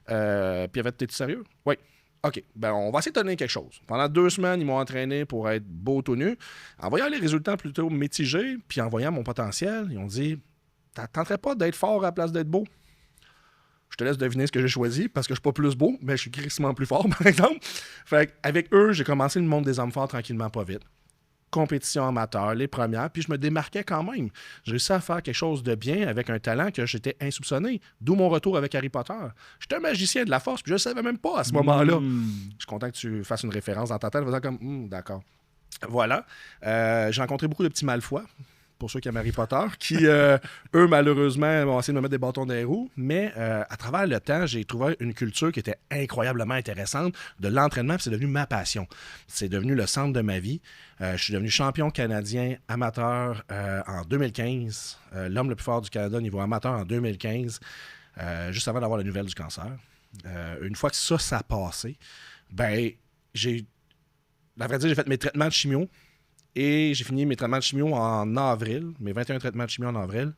Puis ils avaient dit, t'es sérieux? Oui. OK, ben on va essayer de donner quelque chose. Pendant 2 semaines, ils m'ont entraîné pour être beau tout nu. En voyant les résultats plutôt mitigés, puis en voyant mon potentiel, ils ont dit, t'tenterais pas d'être fort à la place d'être beau? Je te laisse deviner ce que j'ai choisi, parce que je suis pas plus beau, mais je suis crissement plus fort, par exemple. Fait avec eux, j'ai commencé le monde des hommes forts tranquillement, pas vite. Compétition amateur, les premières, puis je me démarquais quand même. J'ai réussi à faire quelque chose de bien avec un talent que j'étais insoupçonné, d'où mon retour avec Harry Potter. J'étais un magicien de la force, puis je ne savais même pas à ce moment-là. Je suis content que tu fasses une référence dans ta tête, en faisant comme, d'accord. Voilà. J'ai rencontré beaucoup de petits malfois, pour ceux qui aiment Harry Potter, qui, eux, malheureusement, ont essayé de me mettre des bâtons dans les roues. Mais à travers le temps, j'ai trouvé une culture qui était incroyablement intéressante de l'entraînement, puis c'est devenu ma passion. C'est devenu le centre de ma vie. Je suis devenu champion canadien amateur en 2015, l'homme le plus fort du Canada au niveau amateur en 2015, juste avant d'avoir la nouvelle du cancer. Une fois que ça a passé, ben, à vrai dire, j'ai fait mes traitements de chimio. Et j'ai fini mes traitements de chimio en avril, mes 21 traitements de chimio en avril.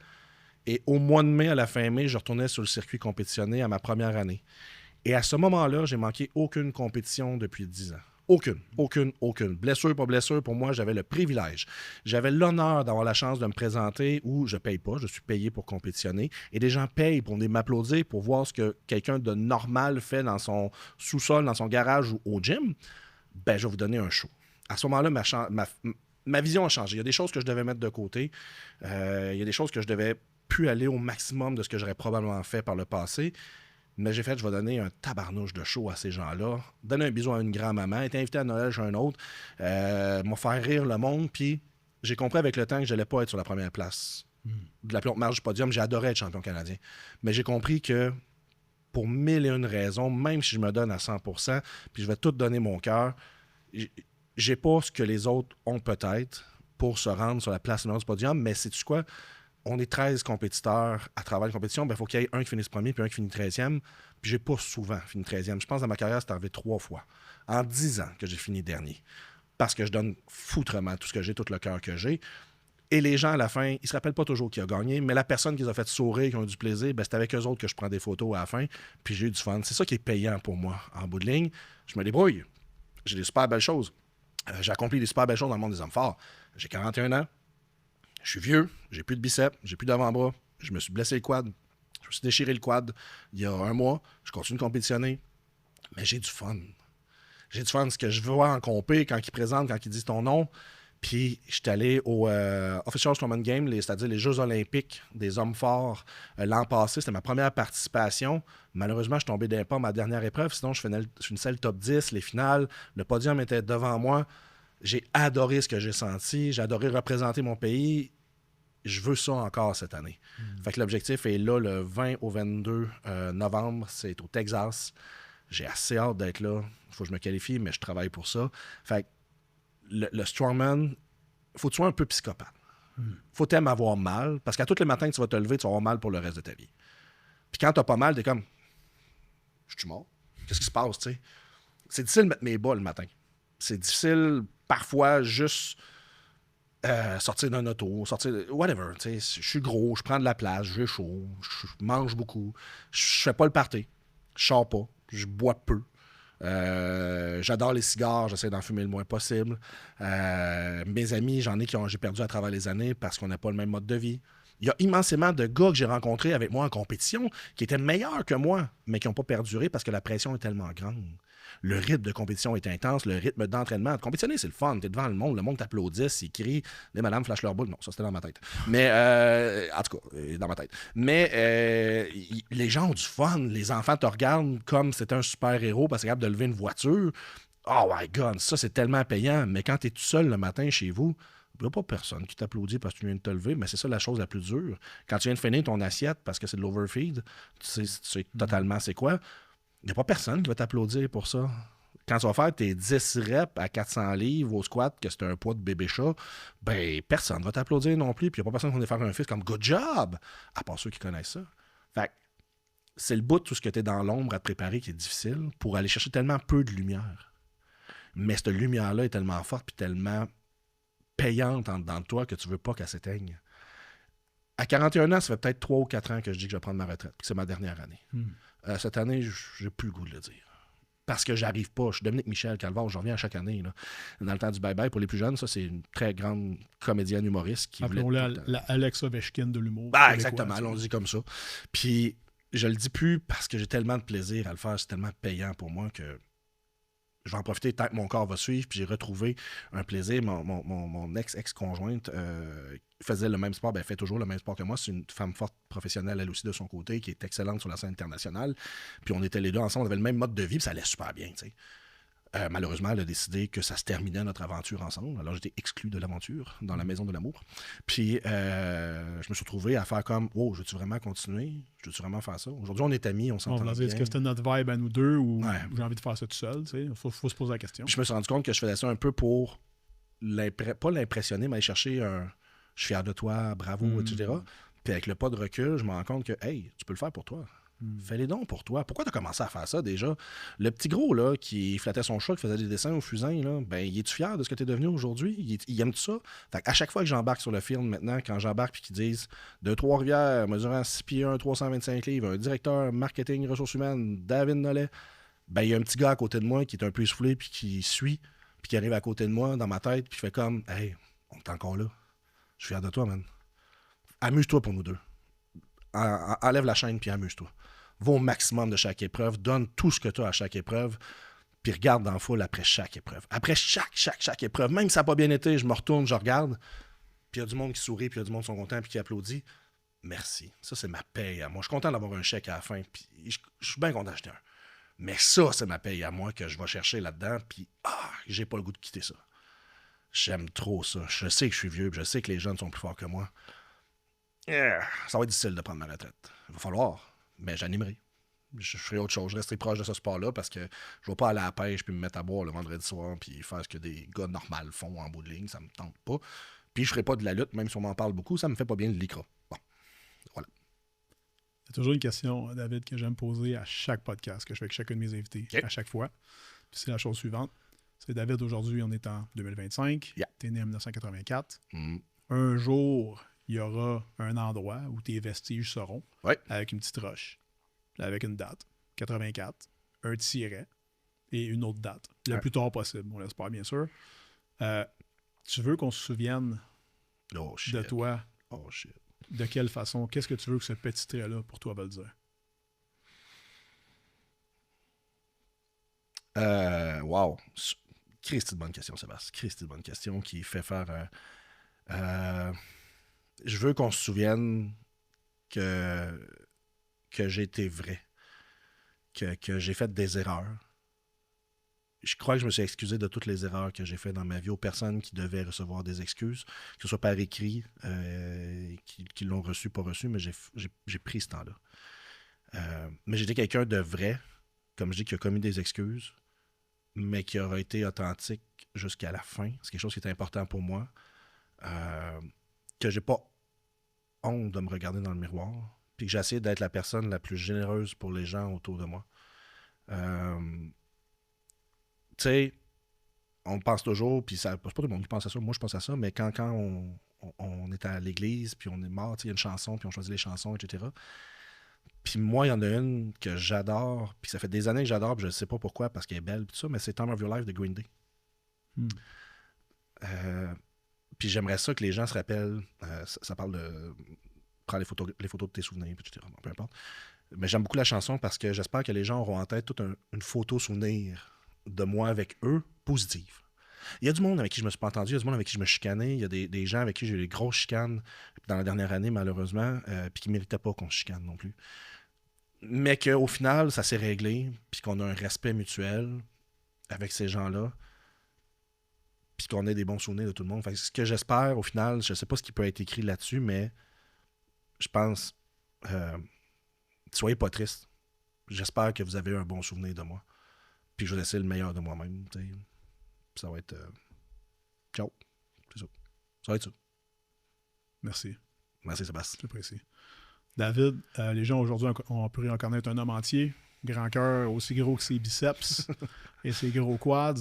Et au mois de mai, à la fin mai, je retournais sur le circuit compétitionné à ma première année. Et à ce moment-là, j'ai manqué aucune compétition depuis 10 ans. Aucune. Blessure, pas blessure, pour moi, j'avais le privilège. J'avais l'honneur d'avoir la chance de me présenter où je paye pas, je suis payé pour compétitionner. Et des gens payent pour venir m'applaudir, pour voir ce que quelqu'un de normal fait dans son sous-sol, dans son garage ou au gym. Ben, je vais vous donner un show. À ce moment-là, ma vision a changé. Il y a des choses que je devais mettre de côté. Il y a des choses que je devais plus aller au maximum de ce que j'aurais probablement fait par le passé. Mais j'ai fait, je vais donner un tabarnouche de show à ces gens-là, donner un bisou à une grand-maman, être invité à Noël chez un autre, m'a faire rire le monde, puis j'ai compris avec le temps que je n'allais pas être sur la première place de la plus haute marge du podium. J'ai adoré être champion canadien. Mais j'ai compris que pour 1001 raisons, même si je me donne à 100%, puis je vais tout donner mon cœur, j'ai pas ce que les autres ont peut-être pour se rendre sur la place numéro du podium, mais sais-tu quoi? On est 13 compétiteurs à travers la compétition, il faut qu'il y ait un qui finisse premier puis un qui finisse 13e. Puis j'ai pas souvent fini 13e. Je pense que dans ma carrière, c'est arrivé 3 fois. En 10 ans que j'ai fini dernier. Parce que je donne foutrement tout ce que j'ai, tout le cœur que j'ai. Et les gens, à la fin, ils se rappellent pas toujours qui a gagné, mais la personne qui les a fait sourire, qui ont eu du plaisir, ben, c'est avec eux autres que je prends des photos à la fin, puis j'ai eu du fun. C'est ça qui est payant pour moi, en bout de ligne. Je me débrouille. J'ai des super belles choses. J'ai accompli des super belles choses dans le monde des hommes forts. J'ai 41 ans. Je suis vieux. J'ai plus de biceps. J'ai plus d'avant-bras. Je me suis blessé le quad. Je me suis déchiré le quad il y a 1 mois. Je continue de compétitionner. Mais j'ai du fun. J'ai du fun. Ce que je vois en compé, quand ils présentent, quand ils disent ton nom. Puis, je suis allé au Official Strongman Games, c'est-à-dire les Jeux olympiques des hommes forts l'an passé. C'était ma première participation. Malheureusement, je suis tombé d'un pas ma dernière épreuve. Sinon, je finissais le top 10, les finales. Le podium était devant moi. J'ai adoré ce que j'ai senti. J'ai adoré représenter mon pays. Je veux ça encore cette année. Fait que l'objectif est là, le 20 au 22 novembre. C'est au Texas. J'ai assez hâte d'être là. Il faut que je me qualifie, mais je travaille pour ça. Fait que le strongman, faut que tu sois un peu psychopathe. Faut t'aimer avoir mal, parce qu'à tous les matins que tu vas te lever, tu vas avoir mal pour le reste de ta vie. Puis quand t'as pas mal, t'es comme, je suis mort. Qu'est-ce qui se passe, tu sais? C'est difficile de mettre mes bas le matin. C'est difficile, parfois, juste sortir d'un auto, whatever, tu sais. Je suis gros, je prends de la place, j'ai chaud, je mange beaucoup, je fais pas le party, je sors pas, je bois peu. J'adore les cigares, j'essaie d'en fumer le moins possible. Mes amis, j'ai perdu à travers les années parce qu'on n'a pas le même mode de vie. Il y a immensément de gars que j'ai rencontrés avec moi en compétition qui étaient meilleurs que moi, mais qui n'ont pas perduré parce que la pression est tellement grande. Le rythme de compétition est intense, le rythme d'entraînement. Compétitionner, c'est le fun. Tu es devant le monde t'applaudit, ils crient, les madames flashent leur boule. Non, ça, c'était dans ma tête. Mais, en tout cas, dans ma tête. Mais les gens ont du fun. Les enfants te regardent comme si c'était un super-héros parce que c'est capable de lever une voiture. Oh my God, ça, c'est tellement payant. Mais quand tu es tout seul le matin chez vous, il n'y a pas personne qui t'applaudit parce que tu viens de te lever, mais c'est ça la chose la plus dure. Quand tu viens de finir ton assiette parce que c'est de l'overfeed, tu sais totalement c'est quoi. Il n'y a pas personne qui va t'applaudir pour ça. Quand tu vas faire tes 10 reps à 400 livres au squat, que c'est un poids de bébé chat, ben personne ne va t'applaudir non plus. Puis il n'y a pas personne qui va faire un fist comme « good job », à part ceux qui connaissent ça. Fait que c'est le bout de tout ce que tu es dans l'ombre à te préparer qui est difficile pour aller chercher tellement peu de lumière. Mais cette lumière-là est tellement forte puis tellement payante en dedans de toi que tu veux pas qu'elle s'éteigne. À 41 ans, ça fait peut-être 3 ou 4 ans que je dis que je vais prendre ma retraite, puis c'est ma dernière année. Cette année, j'ai plus le goût de le dire. Parce que j'arrive pas. Je suis Dominique Michel Calvar, je reviens à chaque année. Là. Dans le temps du bye-bye, pour les plus jeunes, ça, c'est une très grande comédienne humoriste qui appelons-la la Alex Ovechkin de l'humour. Bah, exactement, on dit comme ça. Puis, je le dis plus parce que j'ai tellement de plaisir à le faire, c'est tellement payant pour moi que je vais en profiter tant que mon corps va suivre. Puis j'ai retrouvé un plaisir. Mon ex-conjointe faisait le même sport, fait toujours le même sport que moi. C'est une femme forte professionnelle, elle aussi, de son côté, qui est excellente sur la scène internationale. Puis on était les deux ensemble, on avait le même mode de vie, puis ça allait super bien, tu sais. Malheureusement, elle a décidé que ça se terminait notre aventure ensemble. Alors, j'étais exclu de l'aventure dans la maison de l'amour. Puis, je me suis retrouvé à faire comme « Oh, je veux-tu vraiment continuer? Je veux-tu vraiment faire ça? » Aujourd'hui, on est amis, on s'entend bien. Est-ce que c'était notre vibe à nous deux ou j'ai envie de faire ça tout seul? Il faut se poser la question. Puis je me suis rendu compte que je faisais ça un peu pour, pas l'impressionner, mais aller chercher un « Je suis fier de toi, bravo, etc. » Puis avec le pas de recul, je me rends compte que « Hey, tu peux le faire pour toi. » Fais-les dons pour toi. Pourquoi tu as commencé à faire ça déjà? Le petit gros là, qui flattait son chat, qui faisait des dessins au fusain, là, ben, il est-tu fier de ce que tu es devenu aujourd'hui? Il aime-tu ça? Fait à chaque fois que j'embarque sur le film maintenant, quand j'embarque et qu'ils disent de Trois-Rivières, mesurant 6 pieds 1, 325 livres, un directeur marketing ressources humaines, David Nollet, ben, il y a un petit gars à côté de moi qui est un peu essoufflé puis qui suit, puis qui arrive à côté de moi dans ma tête, puis qui fait comme Hey, on est encore là. Je suis fier de toi, man. Amuse-toi pour nous deux. Enlève la chaîne puis amuse-toi. Va au maximum de chaque épreuve, donne tout ce que tu as à chaque épreuve, puis regarde dans la foule après chaque épreuve. Après chaque épreuve, même si ça n'a pas bien été, je me retourne, je regarde, puis il y a du monde qui sourit, puis il y a du monde qui sont contents, puis qui applaudit. merci. Ça, c'est ma paye à moi. Je suis content d'avoir un chèque à la fin, puis je suis bien content d'acheter un. Mais ça, c'est ma paye à moi que je vais chercher là-dedans, puis j'ai pas le goût de quitter ça. J'aime trop ça. Je sais que je suis vieux, puis je sais que les jeunes sont plus forts que moi. Ça va être difficile de prendre ma retraite. Il va falloir, mais j'animerai. Je ferai autre chose. Je resterai proche de ce sport-là parce que je ne vais pas aller à la pêche puis me mettre à boire le vendredi soir puis faire ce que des gars normaux font en bout de ligne. Ça me tente pas. Puis je ferai pas de la lutte, même si on m'en parle beaucoup. Ça me fait pas bien le lycra. Bon, voilà. Il y a toujours une question, David, que j'aime poser à chaque podcast que je fais avec chacun de mes invités, à chaque fois. Puis c'est la chose suivante. C'est David, aujourd'hui, on est en 2025. Yeah. Tu es né en 1984. Un jour, il y aura un endroit où tes vestiges seront avec une petite roche, avec une date, 84, un tiret et une autre date, le plus tard possible, on l'espère bien sûr. Tu veux qu'on se souvienne de toi? Oh shit. De quelle façon? Qu'est-ce que tu veux que ce petit trait-là, pour toi, va le dire? Wow. Christy de bonne question, Sébastien. Christy de bonne question qui fait faire... je veux qu'on se souvienne que j'ai été vrai. Que j'ai fait des erreurs. Je crois que je me suis excusé de toutes les erreurs que j'ai faites dans ma vie aux personnes qui devaient recevoir des excuses, que ce soit par écrit, qui l'ont reçu, pas reçu, mais j'ai pris ce temps-là. Mais j'étais quelqu'un de vrai, comme je dis, qui a commis des excuses, mais qui aura été authentique jusqu'à la fin. C'est quelque chose qui est important pour moi. Que j'ai pas honte de me regarder dans le miroir, puis que j'ai essayé d'être la personne la plus généreuse pour les gens autour de moi. Tu sais, on pense toujours, puis c'est pas tout le monde qui pense à ça, moi je pense à ça, mais quand on est à l'église, puis on est mort, il y a une chanson, puis on choisit les chansons, etc. Puis moi, il y en a une que j'adore, puis ça fait des années que j'adore, puis je ne sais pas pourquoi, parce qu'elle est belle, puis tout ça, mais c'est Time of Your Life de Green Day. Puis j'aimerais ça que les gens se rappellent, ça parle de prendre les photos de tes souvenirs, etc. Bon, peu importe. Mais j'aime beaucoup la chanson parce que j'espère que les gens auront en tête toute une photo souvenir de moi avec eux, positive. Il y a du monde avec qui je me suis pas entendu, il y a du monde avec qui je me chicanais, il y a des gens avec qui j'ai eu des grosses chicanes dans la dernière année, malheureusement, puis qui ne méritaient pas qu'on se chicane non plus. Mais qu'au final, ça s'est réglé, puis qu'on a un respect mutuel avec ces gens-là, puis qu'on ait des bons souvenirs de tout le monde. Fait que ce que j'espère, au final, je ne sais pas ce qui peut être écrit là-dessus, mais je pense, soyez pas tristes. J'espère que vous avez un bon souvenir de moi. Puis je vais laisser le meilleur de moi-même. T'sais. Ça va être... ciao. C'est ça. Ça va être ça. Merci. Merci, Sébastien. J'apprécie. David, les gens aujourd'hui ont pu reconnaître un homme entier. Grand cœur, aussi gros que ses biceps et ses gros quads.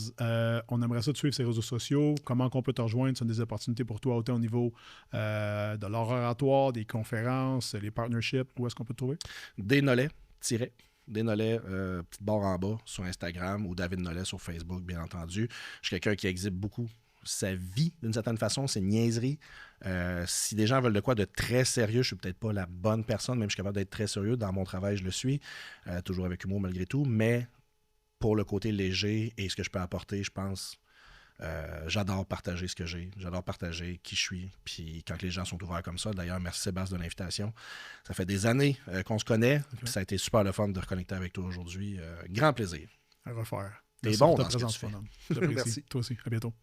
On aimerait ça te suivre sur les réseaux sociaux. Comment on peut te rejoindre? Ce sont des opportunités pour toi, autant au niveau de l'oratoire, des conférences, les partnerships. Où est-ce qu'on peut te trouver? Desnolets, Desnolets, petite barre en bas sur Instagram ou David Nollet sur Facebook, bien entendu. Je suis quelqu'un qui exhibe beaucoup sa vie, d'une certaine façon, c'est une niaiserie. Si des gens veulent de quoi de très sérieux, je suis peut-être pas la bonne personne, même je suis capable d'être très sérieux. Dans mon travail, je le suis, toujours avec humour malgré tout, mais pour le côté léger et ce que je peux apporter, je pense, j'adore partager ce que j'ai, j'adore partager qui je suis, puis quand les gens sont ouverts comme ça, d'ailleurs, merci Sébastien de l'invitation. Ça fait des années qu'on se connaît, puis ça a été super le fun de reconnecter avec toi aujourd'hui. Grand plaisir. À refaire. T'es bon dans ce que tu fais. Merci. Toi aussi. À bientôt.